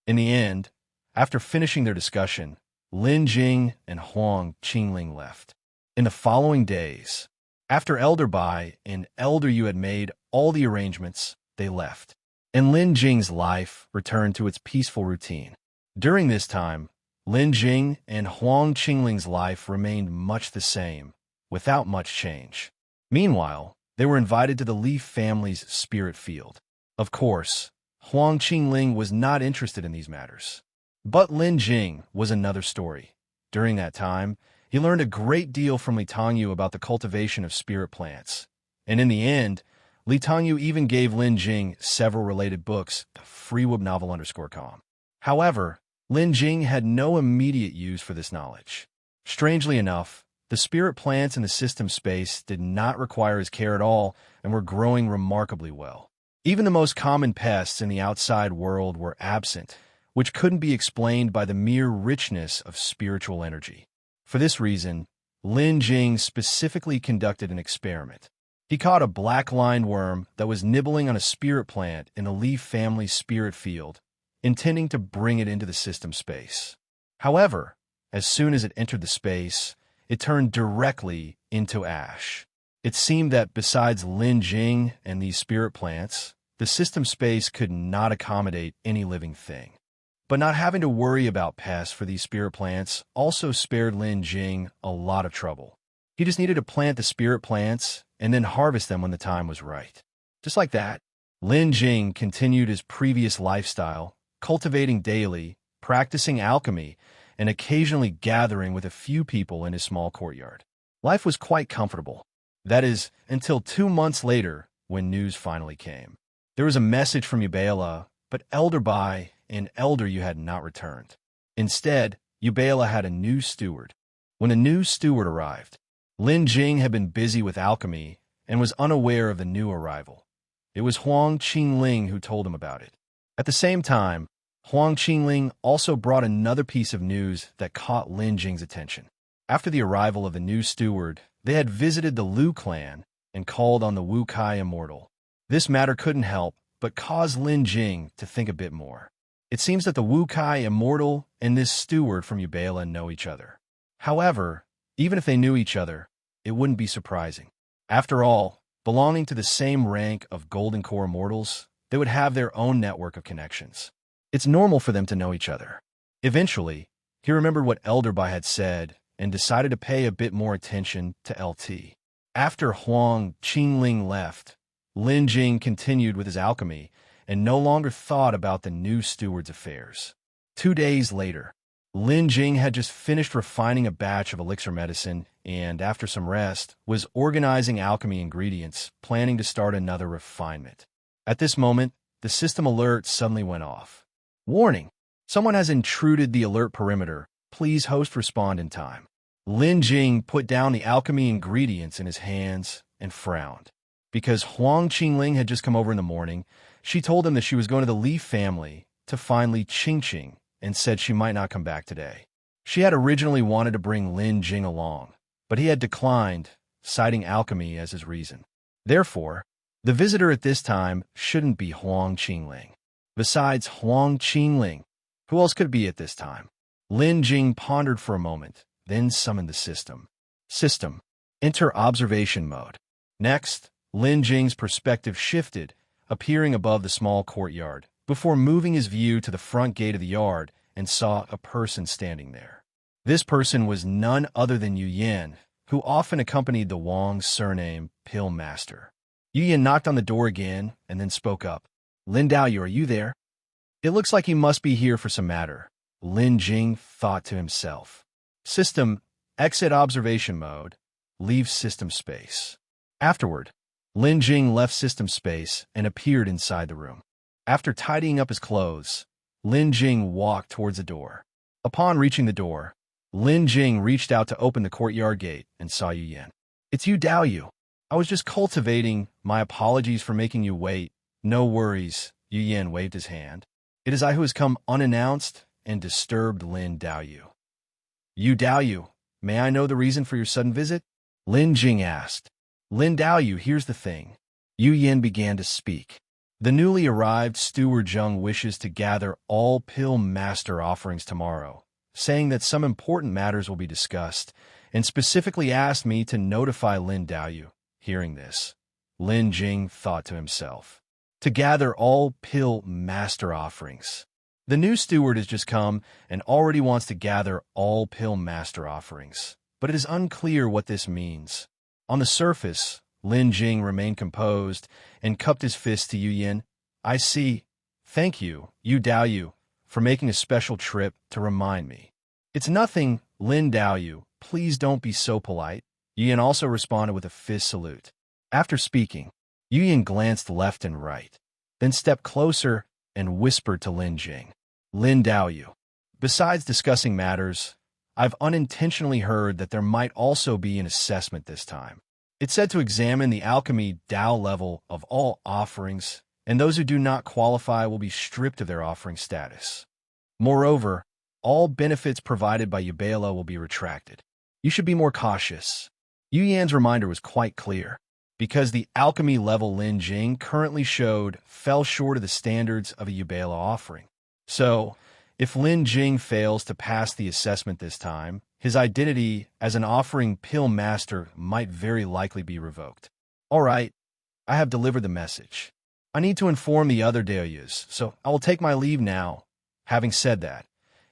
In the end, after finishing their discussion, Lin Jing and Huang Qingling left. In the following days, after Elder Bai and Elder Yu had made all the arrangements, they left. And Lin Jing's life returned to its peaceful routine. During this time, Lin Jing and Huang Qingling's life remained much the same, without much change. Meanwhile, they were invited to the Li family's spirit field. Of course, Huang Qingling was not interested in these matters. But Lin Jing was another story. During that time, He learned a great deal from Li Tongyu about the cultivation of spirit plants. And in the end, Li Tongyu even gave Lin Jing several related books, freewebnovel_com. However, Lin Jing had no immediate use for this knowledge. Strangely enough, the spirit plants in the system space did not require his care at all and were growing remarkably well. Even the most common pests in the outside world were absent, which couldn't be explained by the mere richness of spiritual energy. For this reason, Lin Jing specifically conducted an experiment. He caught a black-lined worm that was nibbling on a spirit plant in the leaf family's spirit field, intending to bring it into the system space. However, as soon as it entered the space, it turned directly into ash. It seemed that besides Lin Jing and these spirit plants, the system space could not accommodate any living thing. But not having to worry about pests for these spirit plants also spared Lin Jing a lot of trouble. He just needed to plant the spirit plants and then harvest them when the time was right. Just like that, Lin Jing continued his previous lifestyle, cultivating daily, practicing alchemy, and occasionally gathering with a few people in his small courtyard. Life was quite comfortable. That is, until 2 months later, when news finally came. There was a message from Ubala, but Elder Bai and Elder Yu had not returned. Instead, Ubala had a new steward. When a new steward arrived, Lin Jing had been busy with alchemy and was unaware of the new arrival. It was Huang Qingling who told him about it. At the same time, Huang Qingling also brought another piece of news that caught Lin Jing's attention. After the arrival of the new steward, they had visited the Liu clan and called on the Wu Kai immortal. This matter couldn't help but cause Lin Jing to think a bit more. It seems that the Wu Kai immortal and this steward from Ubala know each other. However, even if they knew each other, it wouldn't be surprising. After all, belonging to the same rank of Golden Core immortals, they would have their own network of connections. It's normal for them to know each other. Eventually, he remembered what Elder Bai had said and decided to pay a bit more attention to LT. After Huang Qingling left, Lin Jing continued with his alchemy and no longer thought about the new steward's affairs. 2 days later, Lin Jing had just finished refining a batch of elixir medicine and, after some rest, was organizing alchemy ingredients, planning to start another refinement. At this moment, the system alert suddenly went off. Warning! Someone has intruded the alert perimeter. Please host respond in time. Lin Jing put down the alchemy ingredients in his hands and frowned. Because Huang Qingling had just come over in the morning, she told him that she was going to the Li family to find Li Qingqing and said she might not come back today. She had originally wanted to bring Lin Jing along, but he had declined, citing alchemy as his reason. Therefore, the visitor at this time shouldn't be Huang Qingling. Besides Huang Qingling, who else could it be at this time? Lin Jing pondered for a moment, then summoned the system. System. Enter observation mode. Next, Lin Jing's perspective shifted, appearing above the small courtyard, before moving his view to the front gate of the yard and saw a person standing there. This person was none other than Yiyun, who often accompanied the Wang's surname Pill Master. Yiyun knocked on the door again and then spoke up. Lin Daoyu, are you there? It looks like he must be here for some matter, Lin Jing thought to himself. System. Exit observation mode. Leave system space. Afterward, Lin Jing left system space and appeared inside the room. After tidying up his clothes, Lin Jing walked towards the door. Upon reaching the door, Lin Jing reached out to open the courtyard gate and saw Yiyun. It's you, Daoyu. I was just cultivating. My apologies for making you wait. No worries, Yiyun waved his hand. It is I who has come unannounced and disturbed Lin Daoyu. You, Daoyu, may I know the reason for your sudden visit? Lin Jing asked. Lin Daoyu, here's the thing. Yiyun began to speak. The newly arrived steward Zheng wishes to gather all Pill Master offerings tomorrow, saying that some important matters will be discussed, and specifically asked me to notify Lin Daoyu. Hearing this, Lin Jing thought to himself. To gather all Pill Master offerings. The new steward has just come and already wants to gather all Pill Master offerings, but it is unclear what this means. On the surface, Lin Jing remained composed and cupped his fist to Yiyun. I see. Thank you, Yu Daoyu, for making a special trip to remind me. It's nothing, Lin Daoyu, please don't be so polite. Yiyun also responded with a fist salute. After speaking, Yiyun glanced left and right, then stepped closer and whispered to Lin Jing. Lin Daoyu, besides discussing matters, I've unintentionally heard that there might also be an assessment this time. It's said to examine the alchemy Dao level of all offerings, and those who do not qualify will be stripped of their offering status. Moreover, all benefits provided by Yubela will be retracted. You should be more cautious. Yu Yan's reminder was quite clear, because the alchemy level Lin Jing currently showed fell short of the standards of a Yubela offering. So, if Lin Jing fails to pass the assessment this time, his identity as an offering pill master might very likely be revoked. All right, I have delivered the message. I need to inform the other Daoyus, so I will take my leave now. Having said that,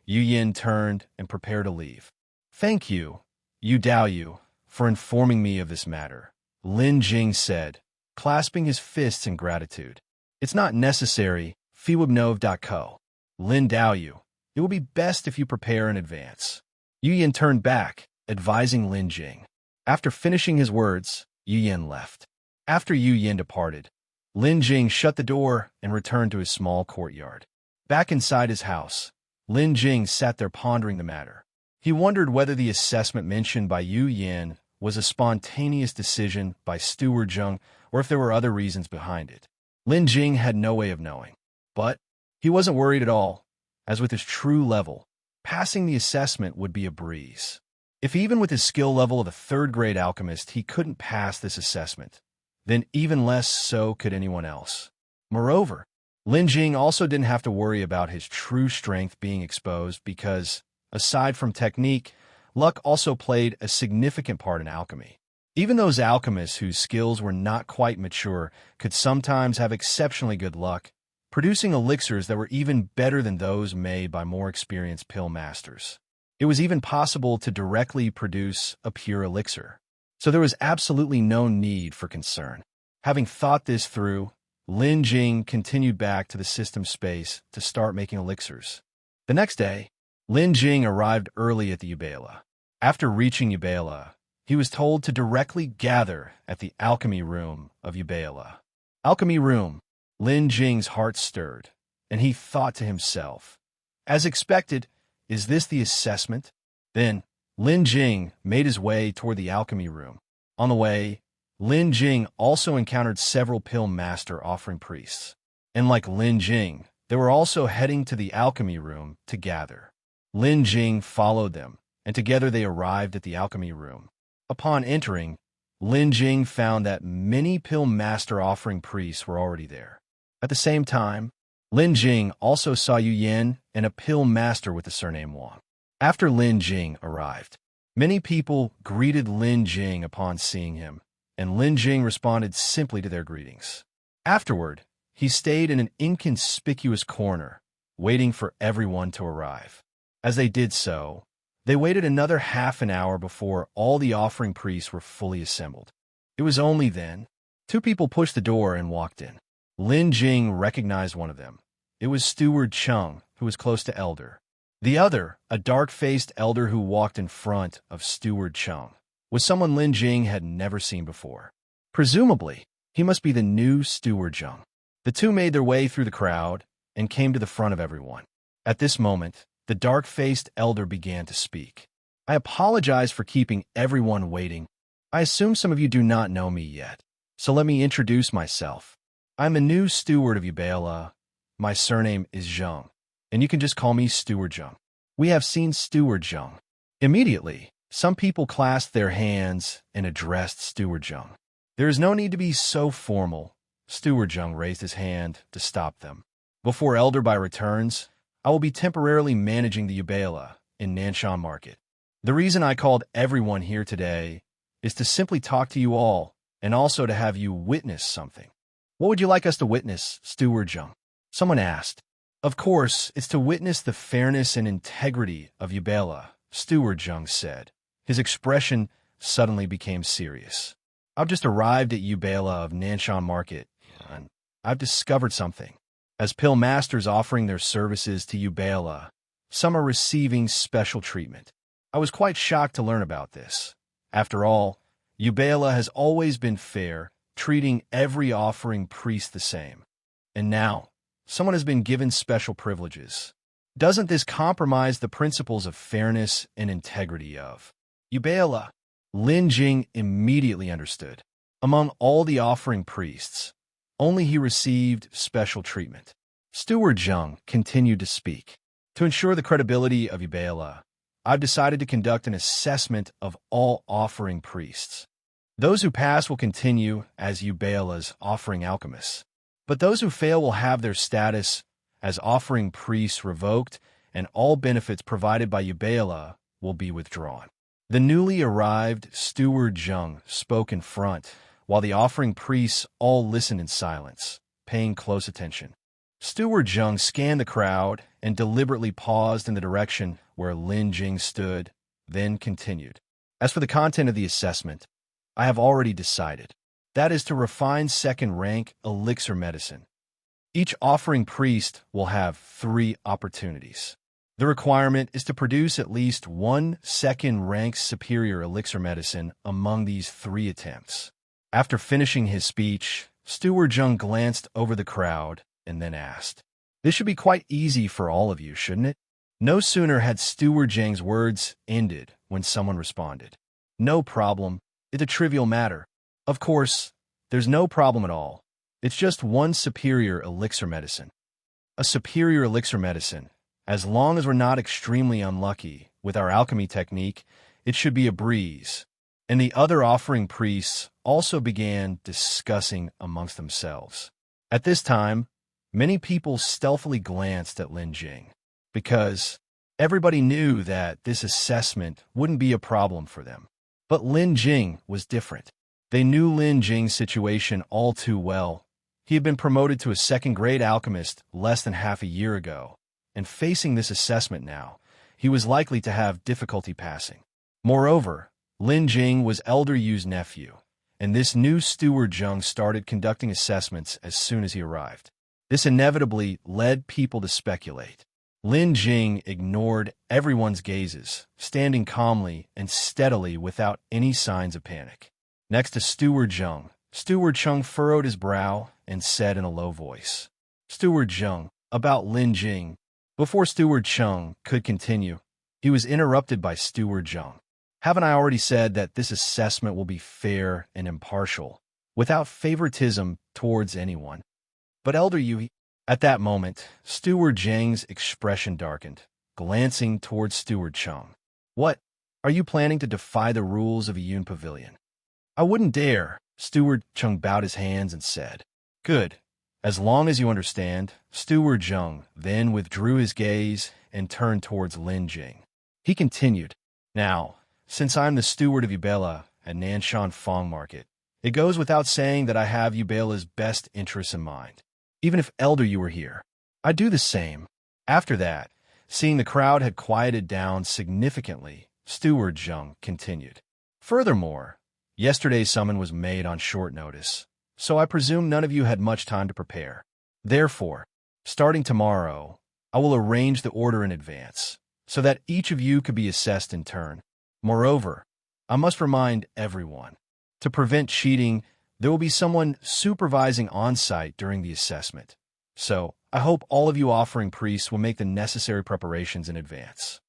Yiyun turned and prepared to leave. Thank you, Yu Daoyu, for informing me of this matter, Lin Jing said, clasping his fists in gratitude. It's not necessary, Fiwabnov.co. Lin Daoyu, it will be best if you prepare in advance. Yiyun turned back, advising Lin Jing. After finishing his words, Yiyun left. After Yiyun departed, Lin Jing shut the door and returned to his small courtyard. Back inside his house, Lin Jing sat there pondering the matter. He wondered whether the assessment mentioned by Yiyun was a spontaneous decision by Steward Zheng or if there were other reasons behind it. Lin Jing had no way of knowing. But he wasn't worried at all, as with his true level, passing the assessment would be a breeze. If even with his skill level of a third-grade alchemist he couldn't pass this assessment, then even less so could anyone else. Moreover, Lin Jing also didn't have to worry about his true strength being exposed because, aside from technique, luck also played a significant part in alchemy. Even those alchemists whose skills were not quite mature could sometimes have exceptionally good luck, producing elixirs that were even better than those made by more experienced pill masters. It was even possible to directly produce a pure elixir. So there was absolutely no need for concern. Having thought this through, Lin Jing continued back to the system space to start making elixirs. The next day, Lin Jing arrived early at the Yubela. After reaching Yubela, he was told to directly gather at the alchemy room of Yubela. Alchemy room. Lin Jing's heart stirred, and he thought to himself, as expected, is this the assessment? Then, Lin Jing made his way toward the alchemy room. On the way, Lin Jing also encountered several pill master offering priests. And like Lin Jing, they were also heading to the alchemy room to gather. Lin Jing followed them, and together they arrived at the alchemy room. Upon entering, Lin Jing found that many pill master offering priests were already there. At the same time, Lin Jing also saw Yiyun and a pill master with the surname Huang. After Lin Jing arrived, many people greeted Lin Jing upon seeing him, and Lin Jing responded simply to their greetings. Afterward, he stayed in an inconspicuous corner, waiting for everyone to arrive. As they did so, they waited another half an hour before all the offering priests were fully assembled. It was only then, two people pushed the door and walked in. Lin Jing recognized one of them. It was Steward Zheng, who was close to Elder. The other, a dark-faced elder who walked in front of Steward Zheng, was someone Lin Jing had never seen before. Presumably, he must be the new Steward Zheng. The two made their way through the crowd and came to the front of everyone. At this moment, the dark-faced elder began to speak. I apologize for keeping everyone waiting. I assume some of you do not know me yet, so let me introduce myself. I'm a new steward of Yubela. My surname is Zheng, and you can just call me Steward Zheng. We have seen Steward Zheng. Immediately, some people clasped their hands and addressed Steward Zheng. There is no need to be so formal. Steward Zheng raised his hand to stop them. Before Elder Bai returns, I will be temporarily managing the Yubela in Nanshan Market. The reason I called everyone here today is to simply talk to you all and also to have you witness something. What would you like us to witness, Steward Zheng? Someone asked. Of course, it's to witness the fairness and integrity of Yubela, Steward Zheng said. His expression suddenly became serious. I've just arrived at Yubela of Nanshan Market, and I've discovered something. As pill masters offering their services to Yubela, some are receiving special treatment. I was quite shocked to learn about this. After all, Ubala has always been fair, treating every offering priest the same. And now, someone has been given special privileges. Doesn't this compromise the principles of fairness and integrity of Ubala? Lin Jing immediately understood. Among all the offering priests, only he received special treatment. Steward Zheng continued to speak. To ensure the credibility of Ubala, I've decided to conduct an assessment of all offering priests. Those who pass will continue as Ubala's offering alchemists, but those who fail will have their status as offering priests revoked, and all benefits provided by Ubala will be withdrawn. The newly arrived Steward Zheng spoke in front, while the offering priests all listened in silence, paying close attention. Steward Zheng scanned the crowd and deliberately paused in the direction where Lin Jing stood, then continued. As for the content of the assessment, I have already decided. That is to refine second-rank elixir medicine. Each offering priest will have 3 opportunities. The requirement is to produce at least 1 second-rank superior elixir medicine among these 3 attempts. After finishing his speech, Steward Zheng glanced over the crowd and then asked, "This should be quite easy for all of you, shouldn't it?" No sooner had Steward Zheng's words ended when someone responded, "No problem. It's a trivial matter. Of course, there's no problem at all. It's just 1 superior elixir medicine." A superior elixir medicine. As long as we're not extremely unlucky with our alchemy technique, it should be a breeze. And the other offering priests also began discussing amongst themselves. At this time, many people stealthily glanced at Lin Jing, because everybody knew that this assessment wouldn't be a problem for them. But Lin Jing was different. They knew Lin Jing's situation all too well. He had been promoted to a second-grade alchemist less than half a year ago, and facing this assessment now, he was likely to have difficulty passing. Moreover, Lin Jing was Elder Yu's nephew, and this new Steward Zheng started conducting assessments as soon as he arrived. This inevitably led people to speculate. Lin Jing ignored everyone's gazes, standing calmly and steadily without any signs of panic. Next to Steward Zheng, Steward Zheng furrowed his brow and said in a low voice, "Steward Zheng, about Lin Jing." Before Steward Zheng could continue, he was interrupted by Steward Zheng. "Haven't I already said that this assessment will be fair and impartial, without favoritism towards anyone?" "But Elder Yu..." At that moment, Steward Zheng's expression darkened, glancing towards Steward Zheng. "What? Are you planning to defy the rules of Yiyun Pavilion?" "I wouldn't dare." Steward Zheng bowed his hands and said, "Good. As long as you understand." Steward Zheng then withdrew his gaze and turned towards Lin Jing. He continued, "Now, since I'm the steward of Ubala at Nanshan Fong Market, it goes without saying that I have Ubala's best interests in mind. Even if Elder Yu were here, I'd do the same." After that, seeing the crowd had quieted down significantly, Steward Zheng continued, "Furthermore, yesterday's summon was made on short notice, so I presume none of you had much time to prepare. Therefore, starting tomorrow, I will arrange the order in advance, so that each of you could be assessed in turn. Moreover, I must remind everyone, to prevent cheating, there will be someone supervising on-site during the assessment. So, I hope all of you offering priests will make the necessary preparations in advance."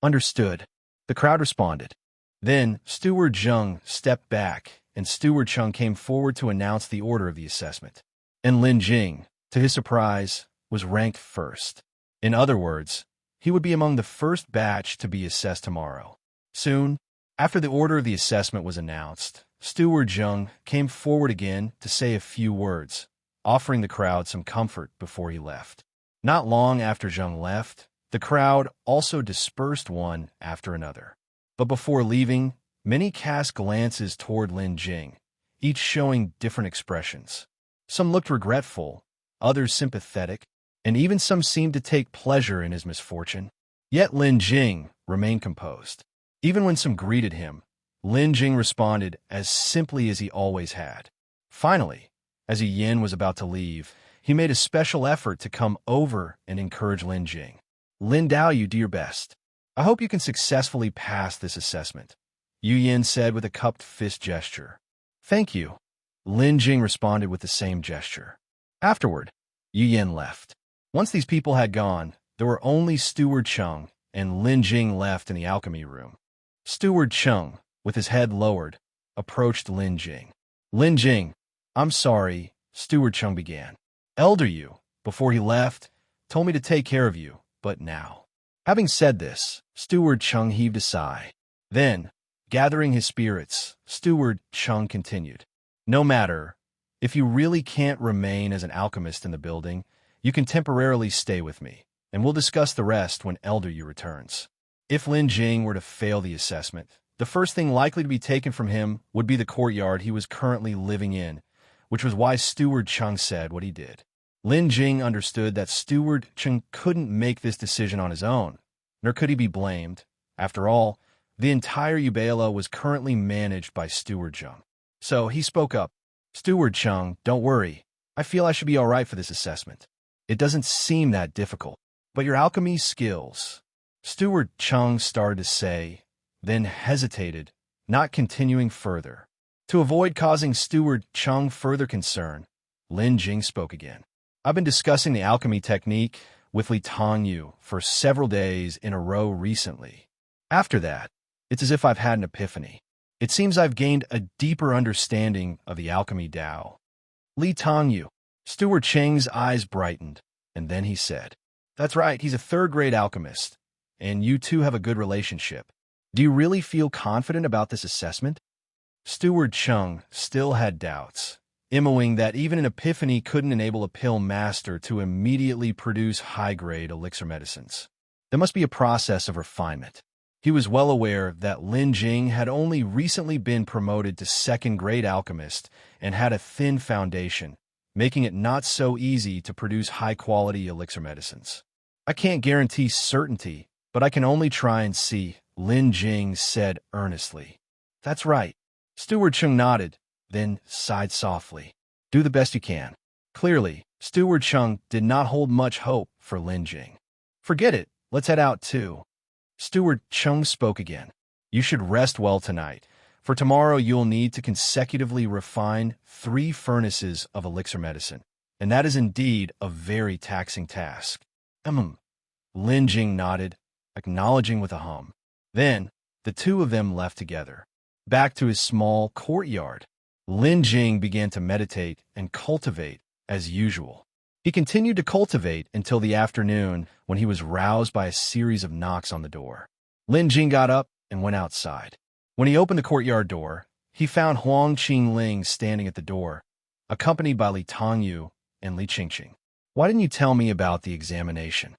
"Understood," the crowd responded. Then, Steward Zheng stepped back, and Steward Zheng came forward to announce the order of the assessment. And Lin Jing, to his surprise, was ranked first. In other words, he would be among the first batch to be assessed tomorrow. Soon, after the order of the assessment was announced, Steward Zheng came forward again to say a few words, offering the crowd some comfort before he left. Not long after Zheng left, the crowd also dispersed one after another. But before leaving, many cast glances toward Lin Jing, each showing different expressions. Some looked regretful, others sympathetic, and even some seemed to take pleasure in his misfortune. Yet Lin Jing remained composed. Even when some greeted him, Lin Jing responded as simply as he always had. Finally, as Yiyun was about to leave, he made a special effort to come over and encourage Lin Jing. "Lin Dao, you do your best. I hope you can successfully pass this assessment, Yiyun said with a cupped fist gesture. Thank you, Lin Jing responded with the same gesture. Afterward, Yiyun left. Once these people had gone, there were only Steward Cheng and Lin Jing left in the alchemy room. Steward Cheng, with his head lowered, approached Lin Jing. Lin Jing, I'm sorry, Steward Cheng began. Elder Yu, before he left, told me to take care of you, but now. Having said this, Steward Cheng heaved a sigh. Then, gathering his spirits, Steward Cheng continued. No matter, if you really can't remain as an alchemist in the building, you can temporarily stay with me, and we'll discuss the rest when Elder Yu returns. If Lin Jing were to fail the assessment, the first thing likely to be taken from him would be the courtyard he was currently living in, which was why Steward Cheng said what he did. Lin Jing understood that Steward Cheng couldn't make this decision on his own, nor could he be blamed. After all, the entire Yubela was currently managed by Steward Cheng. So he spoke up. Steward Cheng, don't worry. I feel I should be all right for this assessment. It doesn't seem that difficult. But your alchemy skills... Steward Cheng started to say, then hesitated, not continuing further. To avoid causing Steward Cheng further concern, Lin Jing spoke again. I've been discussing the alchemy technique with Li Tongyu for several days in a row recently. After that, it's as if I've had an epiphany. It seems I've gained a deeper understanding of the alchemy Tao. Li Tongyu. Steward Cheng's eyes brightened, and then he said, That's right, he's a third-grade alchemist, and you two have a good relationship. Do you really feel confident about this assessment? Steward Cheng still had doubts, emoing that even an epiphany couldn't enable a pill master to immediately produce high-grade elixir medicines. There must be a process of refinement. He was well aware that Lin Jing had only recently been promoted to second-grade alchemist and had a thin foundation, making it not so easy to produce high-quality elixir medicines. I can't guarantee certainty, but I can only try and see, Lin Jing said earnestly. That's right. Steward Cheng nodded, then sighed softly. Do the best you can. Clearly, Steward Cheng did not hold much hope for Lin Jing. Forget it. Let's head out too. Steward Cheng spoke again. You should rest well tonight. For tomorrow you'll need to consecutively refine 3 furnaces of elixir medicine. And that is indeed a very taxing task. Lin Jing nodded, acknowledging with a hum. Then, the two of them left together. Back to his small courtyard, Lin Jing began to meditate and cultivate as usual. He continued to cultivate until the afternoon when he was roused by a series of knocks on the door. Lin Jing got up and went outside. When he opened the courtyard door, he found Huang Qingling standing at the door, accompanied by Li Tongyu and Li Qingqing. Why didn't you tell me about the examination?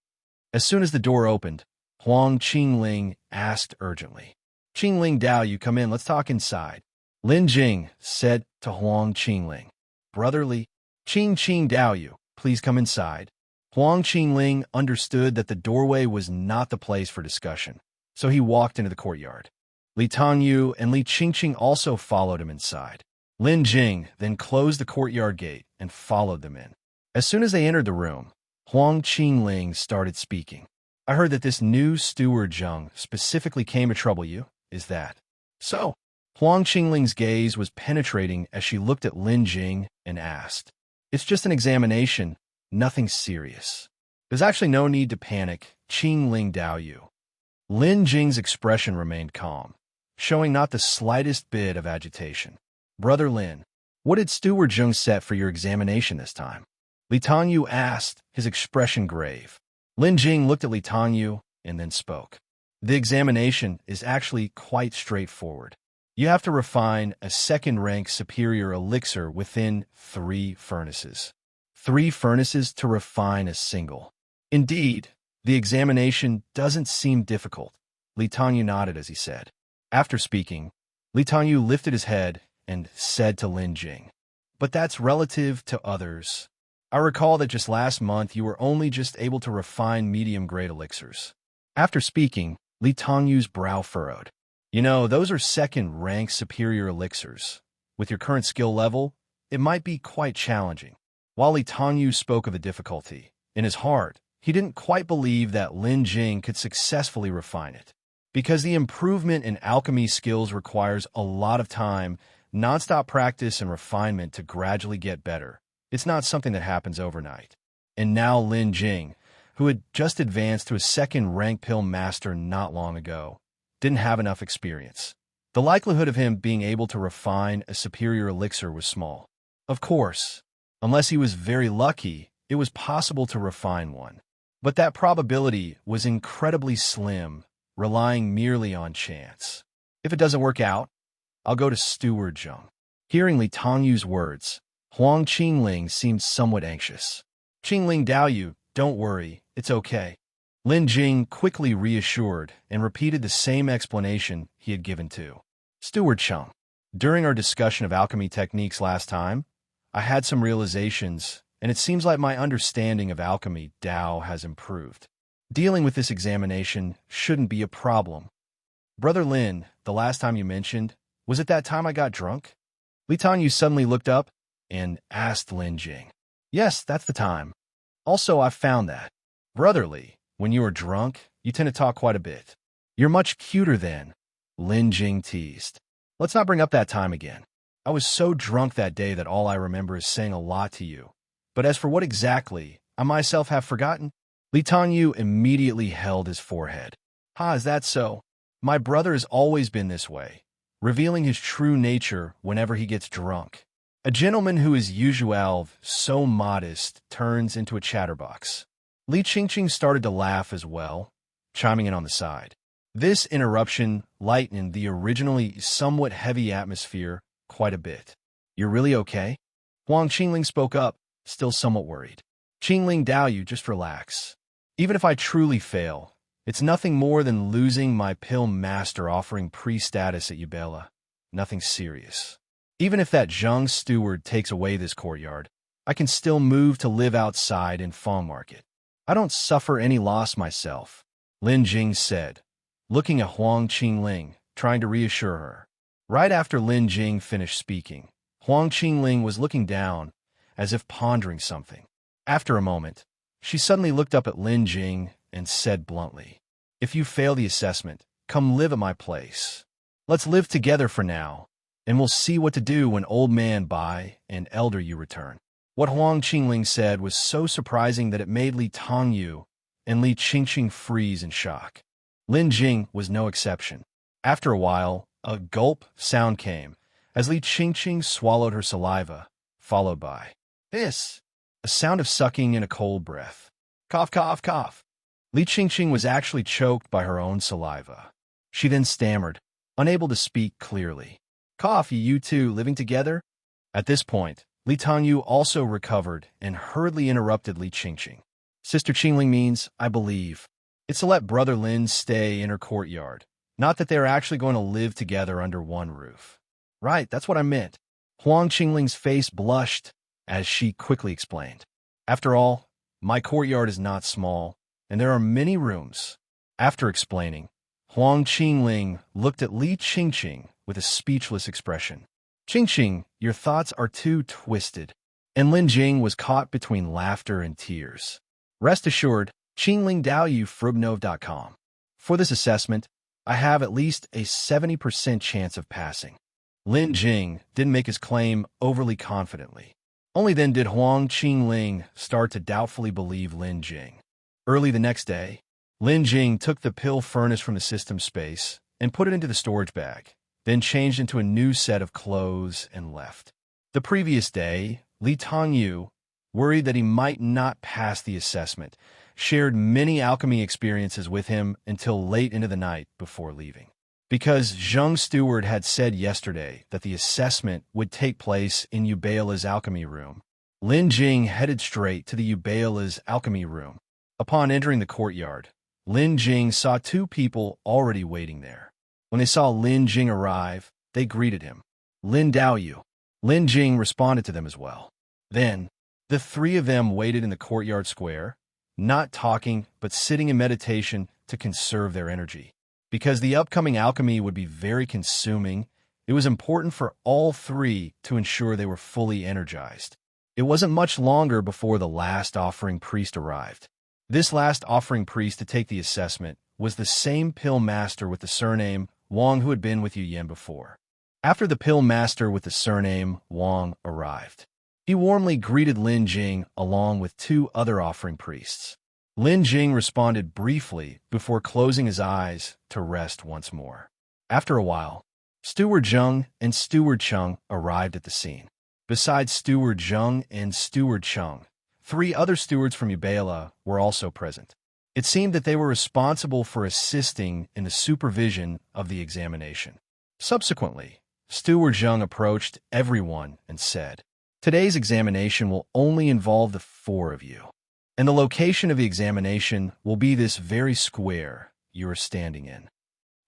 As soon as the door opened, Huang Qingling asked urgently. Qingling Dao, you come in, let's talk inside. Lin Jing said to Huang Qingling. Brotherly, Qing Dao, you, please come inside. Huang Qingling understood that the doorway was not the place for discussion, so he walked into the courtyard. Li Tongyu and Li Qingqing also followed him inside. Lin Jing then closed the courtyard gate and followed them in. As soon as they entered the room, Huang Qingling started speaking. I heard that this new steward Zheng specifically came to trouble you. Is that so? Huang Qingling's gaze was penetrating as she looked at Lin Jing and asked. It's just an examination, nothing serious. There's actually no need to panic, Qingling Dao Yu. Lin Jing's expression remained calm, showing not the slightest bit of agitation. Brother Lin, what did Steward Zheng set for your examination this time? Li Tongyu asked, his expression grave. Lin Jing looked at Li Tongyu and then spoke. The examination is actually quite straightforward. You have to refine a second-rank superior elixir within 3 furnaces. 3 furnaces to refine a single. Indeed, the examination doesn't seem difficult. Li Tongyu nodded as he said. After speaking, Li Tongyu lifted his head and said to Lin Jing, But that's relative to others. I recall that just last month you were only just able to refine medium-grade elixirs. After speaking, Li Tongyu's brow furrowed. You know, those are second-rank superior elixirs. With your current skill level, it might be quite challenging. While Li Tongyu spoke of the difficulty, in his heart, He didn't quite believe that Lin Jing could successfully refine it. Because the improvement in alchemy skills requires a lot of time, nonstop practice, and refinement to gradually get better. It's not something that happens overnight. And now Lin Jing, who had just advanced to a second rank pill master not long ago, didn't have enough experience. The likelihood of him being able to refine a superior elixir was small. Of course, unless he was very lucky, it was possible to refine one. But that probability was incredibly slim, relying merely on chance. If it doesn't work out, I'll go to Steward Zheng. Hearing Li Tongyu's words, Huang Qingling seemed somewhat anxious. Qingling Daoyu, don't worry, it's okay. Lin Jing quickly reassured and repeated the same explanation he had given to Steward Zheng. During our discussion of alchemy techniques last time, I had some realizations, and it seems like my understanding of alchemy Dao has improved. Dealing with this examination shouldn't be a problem. Brother Lin, the last time you mentioned, was it that time I got drunk? Li Tongyu suddenly looked up and asked Lin Jing. Yes, that's the time. Also, I found that, brotherly, when you are drunk, you tend to talk quite a bit. You're much cuter then, Lin Jing teased. Let's not bring up that time again. I was so drunk that day that all I remember is saying a lot to you. But as for what exactly, I myself have forgotten. Li Tongyu immediately held his forehead. Is that so? My brother has always been this way, revealing his true nature whenever he gets drunk. A gentleman who is usually so modest turns into a chatterbox. Li Qingqing started to laugh as well, chiming in on the side. This interruption lightened the originally somewhat heavy atmosphere quite a bit. You're really okay? Huang Qingling spoke up, still somewhat worried. Qingling Daoyu, just relax. Even if I truly fail, it's nothing more than losing my pill master offering pre-status at Yubela. Nothing serious. Even if that Zheng steward takes away this courtyard, I can still move to live outside in Feng Market. I don't suffer any loss myself, Lin Jing said, looking at Huang Qingling, trying to reassure her. Right after Lin Jing finished speaking, Huang Qingling was looking down, as if pondering something. After a moment, she suddenly looked up at Lin Jing and said bluntly, If you fail the assessment, come live at my place. Let's live together for now, and we'll see what to do when old man Bai and elder you return. What Huang Qingling said was so surprising that it made Li Tongyu and Li Qingqing freeze in shock. Lin Jing was no exception. After a while, a gulp sound came, as Li Qingqing swallowed her saliva, followed by hiss, a sound of sucking in a cold breath. Cough, cough, cough. Li Qingqing was actually choked by her own saliva. She then stammered, unable to speak clearly. Cough, you two living together? At this point, Li Tongyu also recovered and hurriedly interrupted Li Qingqing. Sister Qingling means, I believe, it's to let Brother Lin stay in her courtyard, not that they are actually going to live together under one roof. Right, that's what I meant. Huang Qingling's face blushed as she quickly explained. After all, my courtyard is not small, and there are many rooms. After explaining, Huang Qingling looked at Li Qingqing with a speechless expression. Qingqing, your thoughts are too twisted. And Lin Jing was caught between laughter and tears. Rest assured, QinglingDaoyuFrubnov.com. For this assessment, I have at least a 70% chance of passing. Lin Jing didn't make his claim overly confidently. Only then did Huang Qingling start to doubtfully believe Lin Jing. Early the next day, Lin Jing took the pill furnace from the system space and put it into the storage bag, then changed into a new set of clothes and left. The previous day, Li Tongyu, worried that he might not pass the assessment, shared many alchemy experiences with him until late into the night before leaving. Because Zheng Steward had said yesterday that the assessment would take place in Yubela's alchemy room, Lin Jing headed straight to the Yubela's alchemy room. Upon entering the courtyard, Lin Jing saw two people already waiting there. When they saw Lin Jing arrive, they greeted him. Lin Daoyu. Lin Jing responded to them as well. Then, the three of them waited in the courtyard square, not talking but sitting in meditation to conserve their energy. Because the upcoming alchemy would be very consuming, it was important for all three to ensure they were fully energized. It wasn't much longer before the last offering priest arrived. This last offering priest to take the assessment was the same pill master with the surname Huang who had been with Yiyun before. After the pill master with the surname Huang arrived, he warmly greeted Lin Jing along with 2 other offering priests. Lin Jing responded briefly before closing his eyes to rest once more. After a while, Steward Zheng and Steward Cheng arrived at the scene. Besides Steward Zheng and Steward Cheng, 3 other stewards from Ubala were also present. It seemed that they were responsible for assisting in the supervision of the examination. Subsequently, Steward Zheng approached everyone and said, "Today's examination will only involve the 4 of you, and the location of the examination will be this very square you are standing in.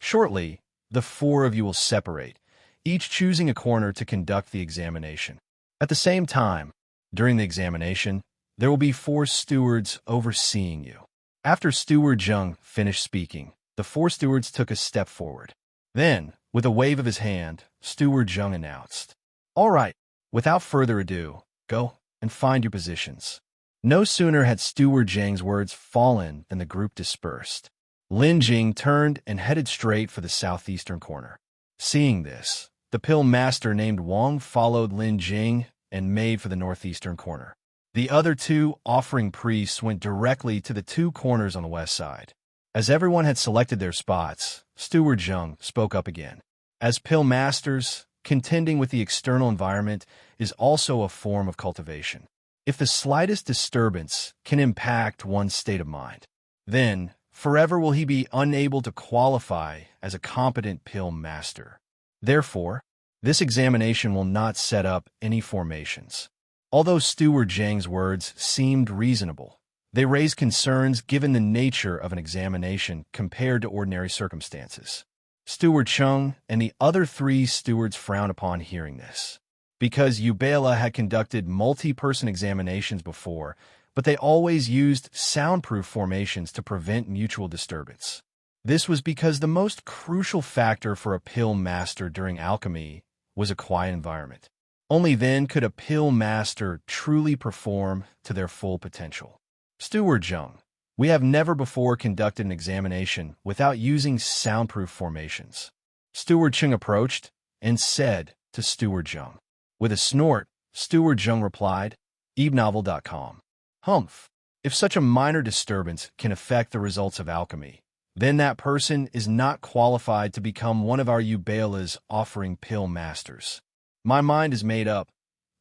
Shortly, the 4 of you will separate, each choosing a corner to conduct the examination. At the same time, during the examination, there will be 4 stewards overseeing you." After Steward Zheng finished speaking, the 4 stewards took a step forward. Then, with a wave of his hand, Steward Zheng announced, "All right, without further ado, go and find your positions." No sooner had Steward Zheng's words fallen than the group dispersed. Lin Jing turned and headed straight for the southeastern corner. Seeing this, the pill master named Huang followed Lin Jing and made for the northeastern corner. The other 2 offering priests went directly to the 2 corners on the west side. As everyone had selected their spots, Steward Zheng spoke up again. As pill masters, contending with the external environment is also a form of cultivation. If the slightest disturbance can impact one's state of mind, then forever will he be unable to qualify as a competent pill master. Therefore, this examination will not set up any formations. Although Steward Zheng's words seemed reasonable, they raised concerns given the nature of an examination compared to ordinary circumstances. Steward Cheng and the other 3 stewards frowned upon hearing this, because Ubala had conducted multi-person examinations before, but they always used soundproof formations to prevent mutual disturbance. This was because the most crucial factor for a pill master during alchemy was a quiet environment. Only then could a pill master truly perform to their full potential. "Steward Zheng, we have never before conducted an examination without using soundproof formations." Steward Cheng approached and said to Steward Zheng. With a snort, Steward Zheng replied, "eBnovel.com. Humph. If such a minor disturbance can affect the results of alchemy, then that person is not qualified to become one of our Ubala's offering pill masters. My mind is made up.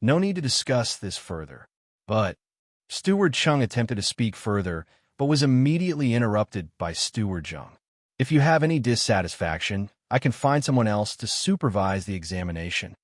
No need to discuss this further." But Steward Cheng attempted to speak further, but was immediately interrupted by Steward Zheng. "If you have any dissatisfaction, I can find someone else to supervise the examination."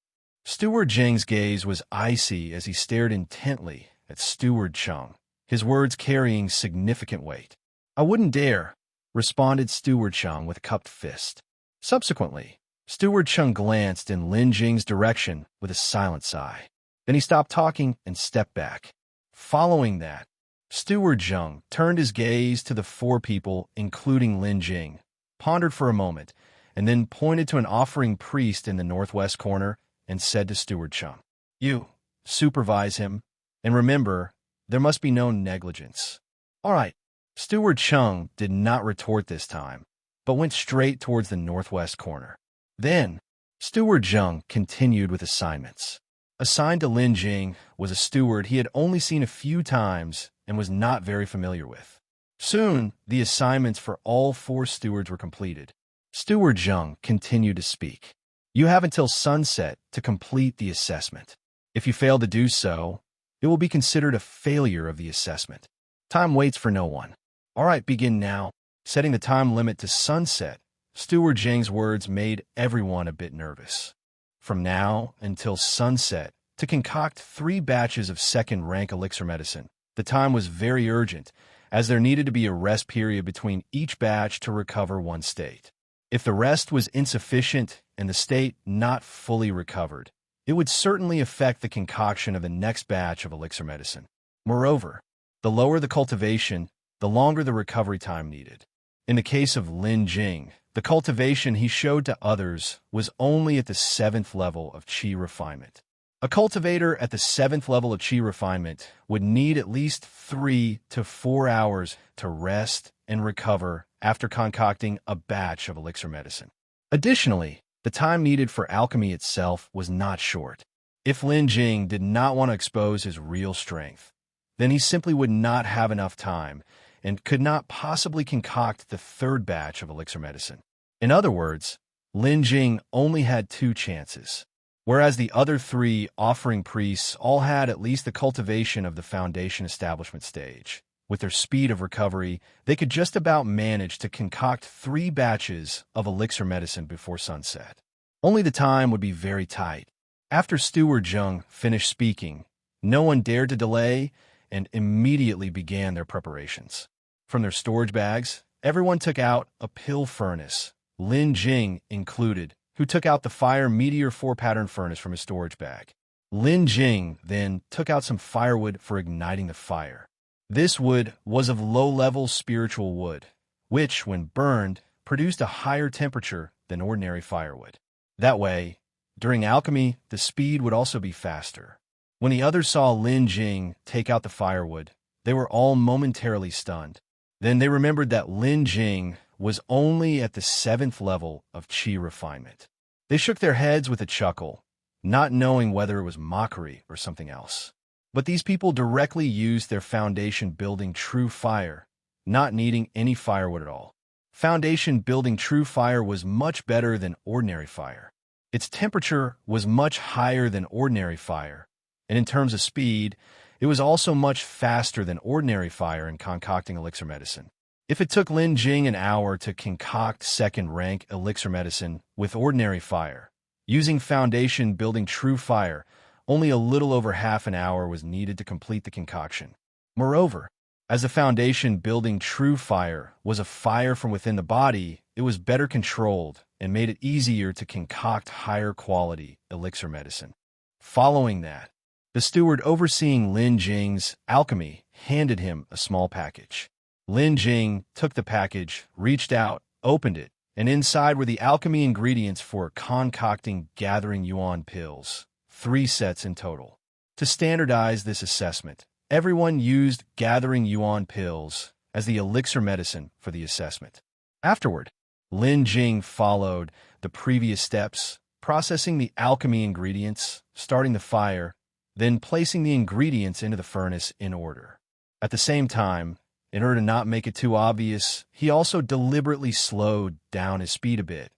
Steward Zheng's gaze was icy as he stared intently at Steward Cheng, his words carrying significant weight. "I wouldn't dare," responded Steward Cheng with a cupped fist. Subsequently, Steward Cheng glanced in Lin Jing's direction with a silent sigh. Then he stopped talking and stepped back. Following that, Steward Zheng turned his gaze to the 4 people, including Lin Jing, pondered for a moment, and then pointed to an offering priest in the northwest corner and said to Steward Cheng, "You, supervise him, and remember, there must be no negligence." "All right." Steward Cheng did not retort this time, but went straight towards the northwest corner. Then, Steward Zheng continued with assignments. Assigned to Lin Jing was a steward he had only seen a few times and was not very familiar with. Soon, the assignments for all 4 stewards were completed. Steward Zheng continued to speak. "You have until sunset to complete the assessment. If you fail to do so, it will be considered a failure of the assessment. Time waits for no one. All right, begin now." Setting the time limit to sunset, Steward Zheng's words made everyone a bit nervous. From now until sunset, to concoct 3 batches of second-rank elixir medicine, the time was very urgent, as there needed to be a rest period between each batch to recover one state. If the rest was insufficient and the state not fully recovered, it would certainly affect the concoction of the next batch of elixir medicine. Moreover, the lower the cultivation, the longer the recovery time needed. In the case of Lin Jing, the cultivation he showed to others was only at the 7th level of qi refinement. A cultivator at the 7th level of Qi refinement would need at least 3 to 4 hours to rest and recover after concocting a batch of elixir medicine. Additionally, the time needed for alchemy itself was not short. If Lin Jing did not want to expose his real strength, then he simply would not have enough time and could not possibly concoct the 3rd batch of elixir medicine. In other words, Lin Jing only had 2 chances, whereas the other 3 offering priests all had at least the cultivation of the foundation establishment stage. With their speed of recovery, they could just about manage to concoct 3 batches of elixir medicine before sunset. Only the time would be very tight. After Steward Zheng finished speaking, no one dared to delay and immediately began their preparations. From their storage bags, everyone took out a pill furnace, Lin Jing included, who took out the fire meteor 4-pattern furnace from his storage bag. Lin Jing then took out some firewood for igniting the fire. This wood was of low-level spiritual wood, which, when burned, produced a higher temperature than ordinary firewood. That way, during alchemy, the speed would also be faster. When the others saw Lin Jing take out the firewood, they were all momentarily stunned. Then they remembered that Lin Jing was only at the 7th level of Qi refinement. They shook their heads with a chuckle, not knowing whether it was mockery or something else. But these people directly used their foundation building true fire, not needing any firewood at all. Foundation building true fire was much better than ordinary fire. Its temperature was much higher than ordinary fire, and in terms of speed, it was also much faster than ordinary fire in concocting elixir medicine. If it took Lin Jing an hour to concoct 2nd-rank elixir medicine with ordinary fire, using foundation building true fire, only a little over half an hour was needed to complete the concoction. Moreover, as the foundation building true fire was a fire from within the body, it was better controlled and made it easier to concoct higher quality elixir medicine. Following that, the steward overseeing Lin Jing's alchemy handed him a small package. Lin Jing took the package, reached out, opened it, and inside were the alchemy ingredients for concocting gathering Yuan pills, 3 sets in total. To standardize this assessment, everyone used gathering Yuan pills as the elixir medicine for the assessment. Afterward, Lin Jing followed the previous steps, processing the alchemy ingredients, starting the fire, then placing the ingredients into the furnace in order. At the same time, in order to not make it too obvious, he also deliberately slowed down his speed a bit,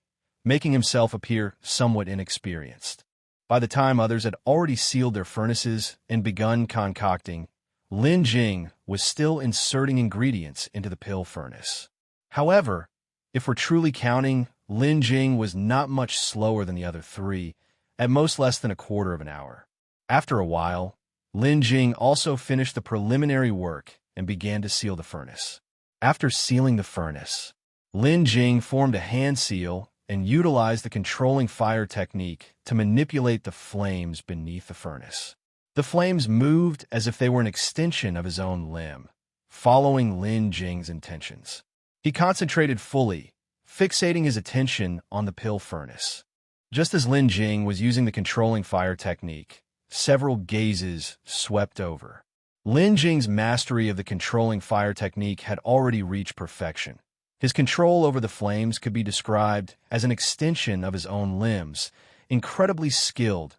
making himself appear somewhat inexperienced. By the time others had already sealed their furnaces and begun concocting, Lin Jing was still inserting ingredients into the pill furnace. However, if we're truly counting, Lin Jing was not much slower than the other 3, at most less than a quarter of an hour. After a while, Lin Jing also finished the preliminary work and began to seal the furnace. After sealing the furnace, Lin Jing formed a hand seal and utilized the controlling fire technique to manipulate the flames beneath the furnace. The flames moved as if they were an extension of his own limb, following Lin Jing's intentions. He concentrated fully, fixating his attention on the pill furnace. Just as Lin Jing was using the controlling fire technique, several gazes swept over. Lin Jing's mastery of the controlling fire technique had already reached perfection. His control over the flames could be described as an extension of his own limbs, incredibly skilled.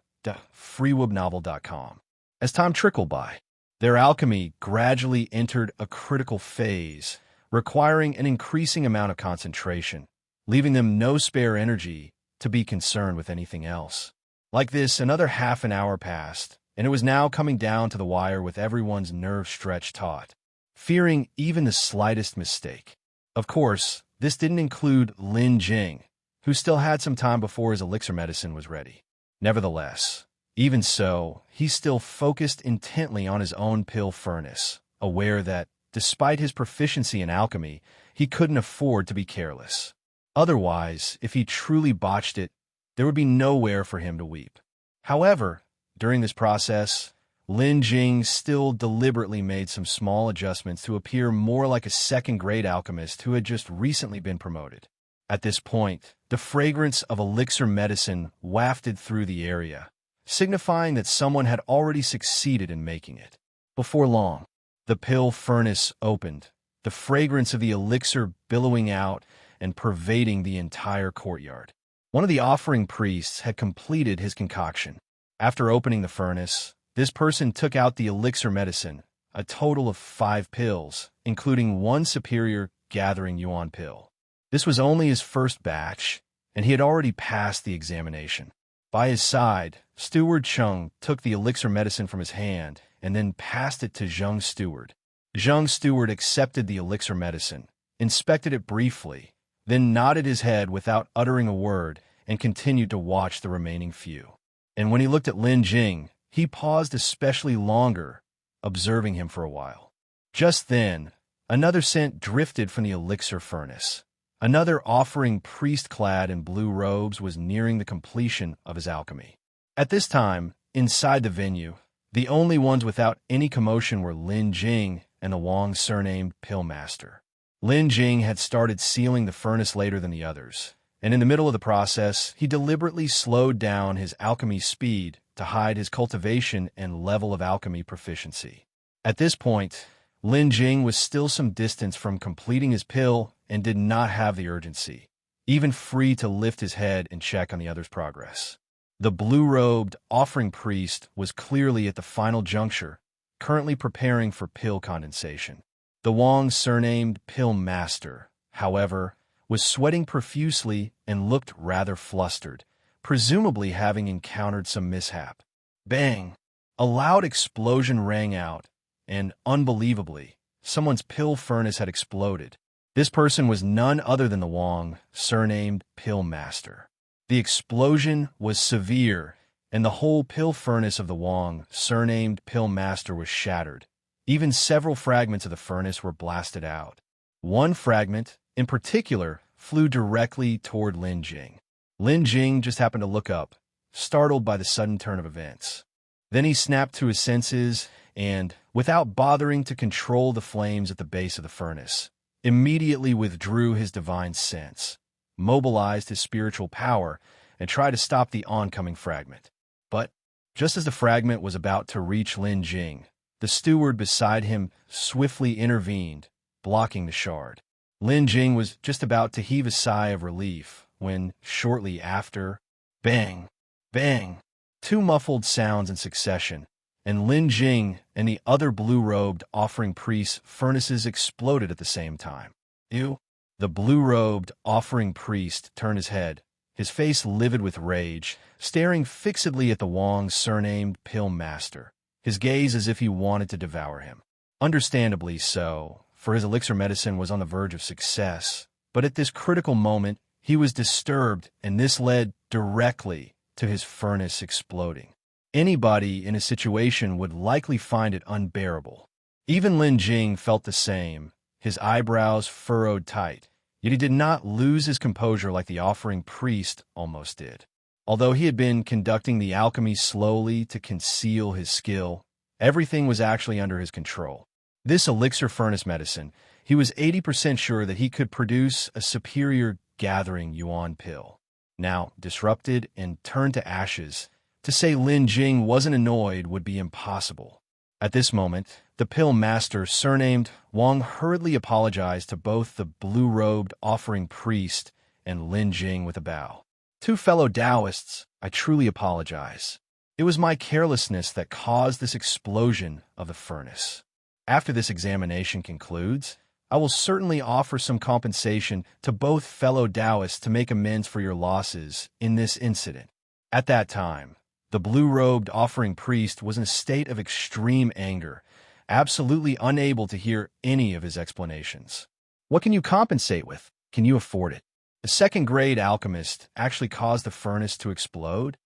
freewebnovel.com. As time trickled by, their alchemy gradually entered a critical phase, requiring an increasing amount of concentration, leaving them no spare energy to be concerned with anything else. Like this, another half an hour passed, and it was now coming down to the wire with everyone's nerves stretched taut, fearing even the slightest mistake. Of course, this didn't include Lin Jing, who still had some time before his elixir medicine was ready. Nevertheless, even so, he still focused intently on his own pill furnace, aware that, despite his proficiency in alchemy, he couldn't afford to be careless. Otherwise, if he truly botched it, there would be nowhere for him to weep. However, during this process, Lin Jing still deliberately made some small adjustments to appear more like a second-grade alchemist who had just recently been promoted. At this point, the fragrance of elixir medicine wafted through the area, signifying that someone had already succeeded in making it. Before long, the pill furnace opened, the fragrance of the elixir billowing out and pervading the entire courtyard. One of the offering priests had completed his concoction. After opening the furnace, this person took out the elixir medicine, a total of 5 pills, including one superior gathering Yuan pill. This was only his first batch, and he had already passed the examination. By his side, Steward Zheng took the elixir medicine from his hand and then passed it to Zheng's steward. Zheng's steward accepted the elixir medicine, inspected it briefly, then nodded his head without uttering a word and continued to watch the remaining few. And when he looked at Lin Jing, he paused especially longer, observing him for a while. Just then, another scent drifted from the elixir furnace. Another offering priest clad in blue robes was nearing the completion of his alchemy. At this time, inside the venue, the only ones without any commotion were Lin Jing and the Huang surnamed Pillmaster. Lin Jing had started sealing the furnace later than the others, and in the middle of the process, he deliberately slowed down his alchemy speed to hide his cultivation and level of alchemy proficiency. At this point, Lin Jing was still some distance from completing his pill and did not have the urgency, even free to lift his head and check on the others' progress. The blue-robed offering priest was clearly at the final juncture, currently preparing for pill condensation. The Huang surnamed Pillmaster, however, was sweating profusely and looked rather flustered, presumably having encountered some mishap. Bang! A loud explosion rang out, and, unbelievably, someone's pill furnace had exploded. This person was none other than the Huang, surnamed Pillmaster. The explosion was severe, and the whole pill furnace of the Huang, surnamed Pillmaster, was shattered. Even several fragments of the furnace were blasted out. One fragment, in particular, flew directly toward Lin Jing. Lin Jing just happened to look up, startled by the sudden turn of events. Then he snapped to his senses and, without bothering to control the flames at the base of the furnace, immediately withdrew his divine sense, mobilized his spiritual power, and tried to stop the oncoming fragment. But, just as the fragment was about to reach Lin Jing, the steward beside him swiftly intervened, blocking the shard. Lin Jing was just about to heave a sigh of relief when, shortly after, bang, bang, 2 muffled sounds in succession, and Lin Jing and the other blue-robed offering priest's furnaces exploded at the same time. Ew! The blue-robed offering priest turned his head, his face livid with rage, staring fixedly at the Huang surnamed Pillmaster, his gaze as if he wanted to devour him. Understandably so, for his elixir medicine was on the verge of success, but at this critical moment, he was disturbed, and this led directly to his furnace exploding. Anybody in a situation would likely find it unbearable. Even Lin Jing felt the same, his eyebrows furrowed tight, yet he did not lose his composure like the offering priest almost did. Although he had been conducting the alchemy slowly to conceal his skill, everything was actually under his control. This elixir furnace medicine, he was 80% sure that he could produce a superior gathering Yuan pill. Now, disrupted and turned to ashes, to say Lin Jing wasn't annoyed would be impossible. At this moment, the pill master, surnamed Huang, hurriedly apologized to both the blue-robed offering priest and Lin Jing with a bow. "Two fellow Taoists, I truly apologize. It was my carelessness that caused this explosion of the furnace. After this examination concludes, I will certainly offer some compensation to both fellow Taoists to make amends for your losses in this incident." At that time, the blue-robed offering priest was in a state of extreme anger, absolutely unable to hear any of his explanations. What can you compensate with? Can you afford it? The second-grade alchemist actually caused the furnace to explode?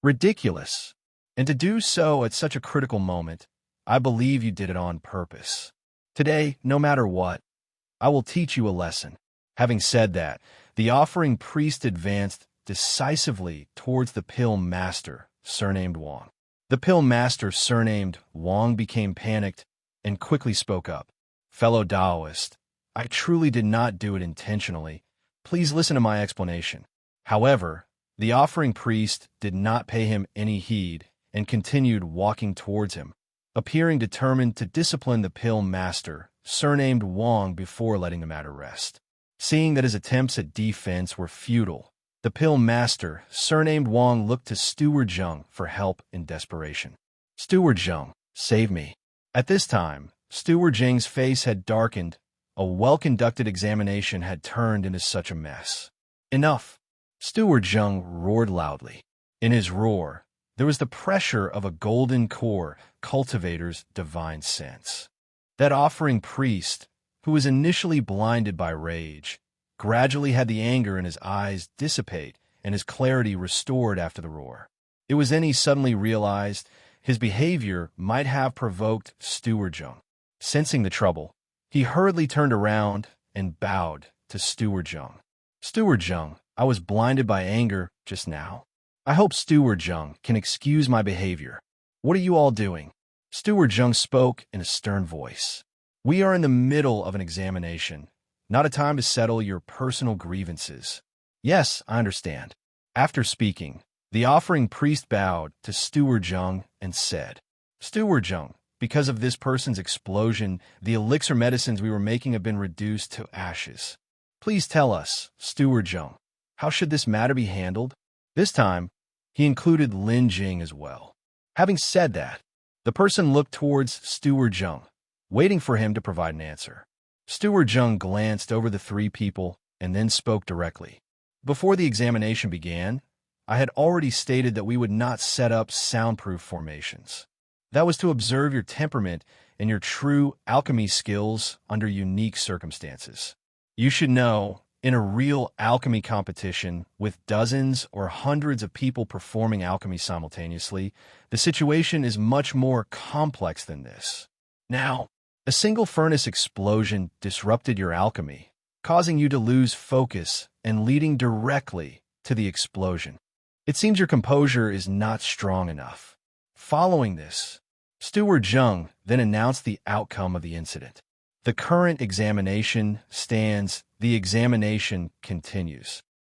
Ridiculous. And to do so at such a critical moment, I believe you did it on purpose. Today, no matter what, I will teach you a lesson. Having said that, the offering priest advanced decisively towards the pill master, surnamed Huang. The pill master, surnamed Huang, became panicked and quickly spoke up. "Fellow Taoist, I truly did not do it intentionally. Please listen to my explanation. However, The offering priest did not pay him any heed and continued walking towards him, appearing determined to discipline the pill master, surnamed Huang, before letting the matter rest. Seeing that his attempts at defense were futile, the pill master, surnamed Huang, looked to Steward Zheng for help in desperation. "Steward Zheng, save me." At this time, Steward Zheng's face had darkened. A well-conducted examination had turned into such a mess. "Enough!" Steward Zheng roared loudly. In his roar, there was the pressure of a golden core cultivator's divine sense. That offering priest, who was initially blinded by rage, gradually had the anger in his eyes dissipate and his clarity restored after the roar. It was then he suddenly realized his behavior might have provoked Steward Zheng. Sensing the trouble, he hurriedly turned around and bowed to Steward Zheng. "Steward Zheng, I was blinded by anger just now. I hope Steward Zheng can excuse my behavior. What are you all doing?" Steward Zheng spoke in a stern voice. "We are in the middle of an examination, not a time to settle your personal grievances." "Yes, I understand." After speaking, the offering priest bowed to Steward Zheng and said, "Steward Zheng, because of this person's explosion, the elixir medicines we were making have been reduced to ashes. Please tell us, Steward Zheng, how should this matter be handled?" This time, he included Lin Jing as well. Having said that, the person looked towards Steward Zheng, waiting for him to provide an answer. Steward Zheng glanced over the three people and then spoke directly. "Before the examination began, I had already stated that we would not set up soundproof formations. That was to observe your temperament and your true alchemy skills under unique circumstances. You should know, in a real alchemy competition with dozens or hundreds of people performing alchemy simultaneously, the situation is much more complex than this. Now, a single furnace explosion disrupted your alchemy, causing you to lose focus and leading directly to the explosion. It seems your composure is not strong enough." Following this, Steward Zheng then announced the outcome of the incident. "The current examination stands. The examination continues."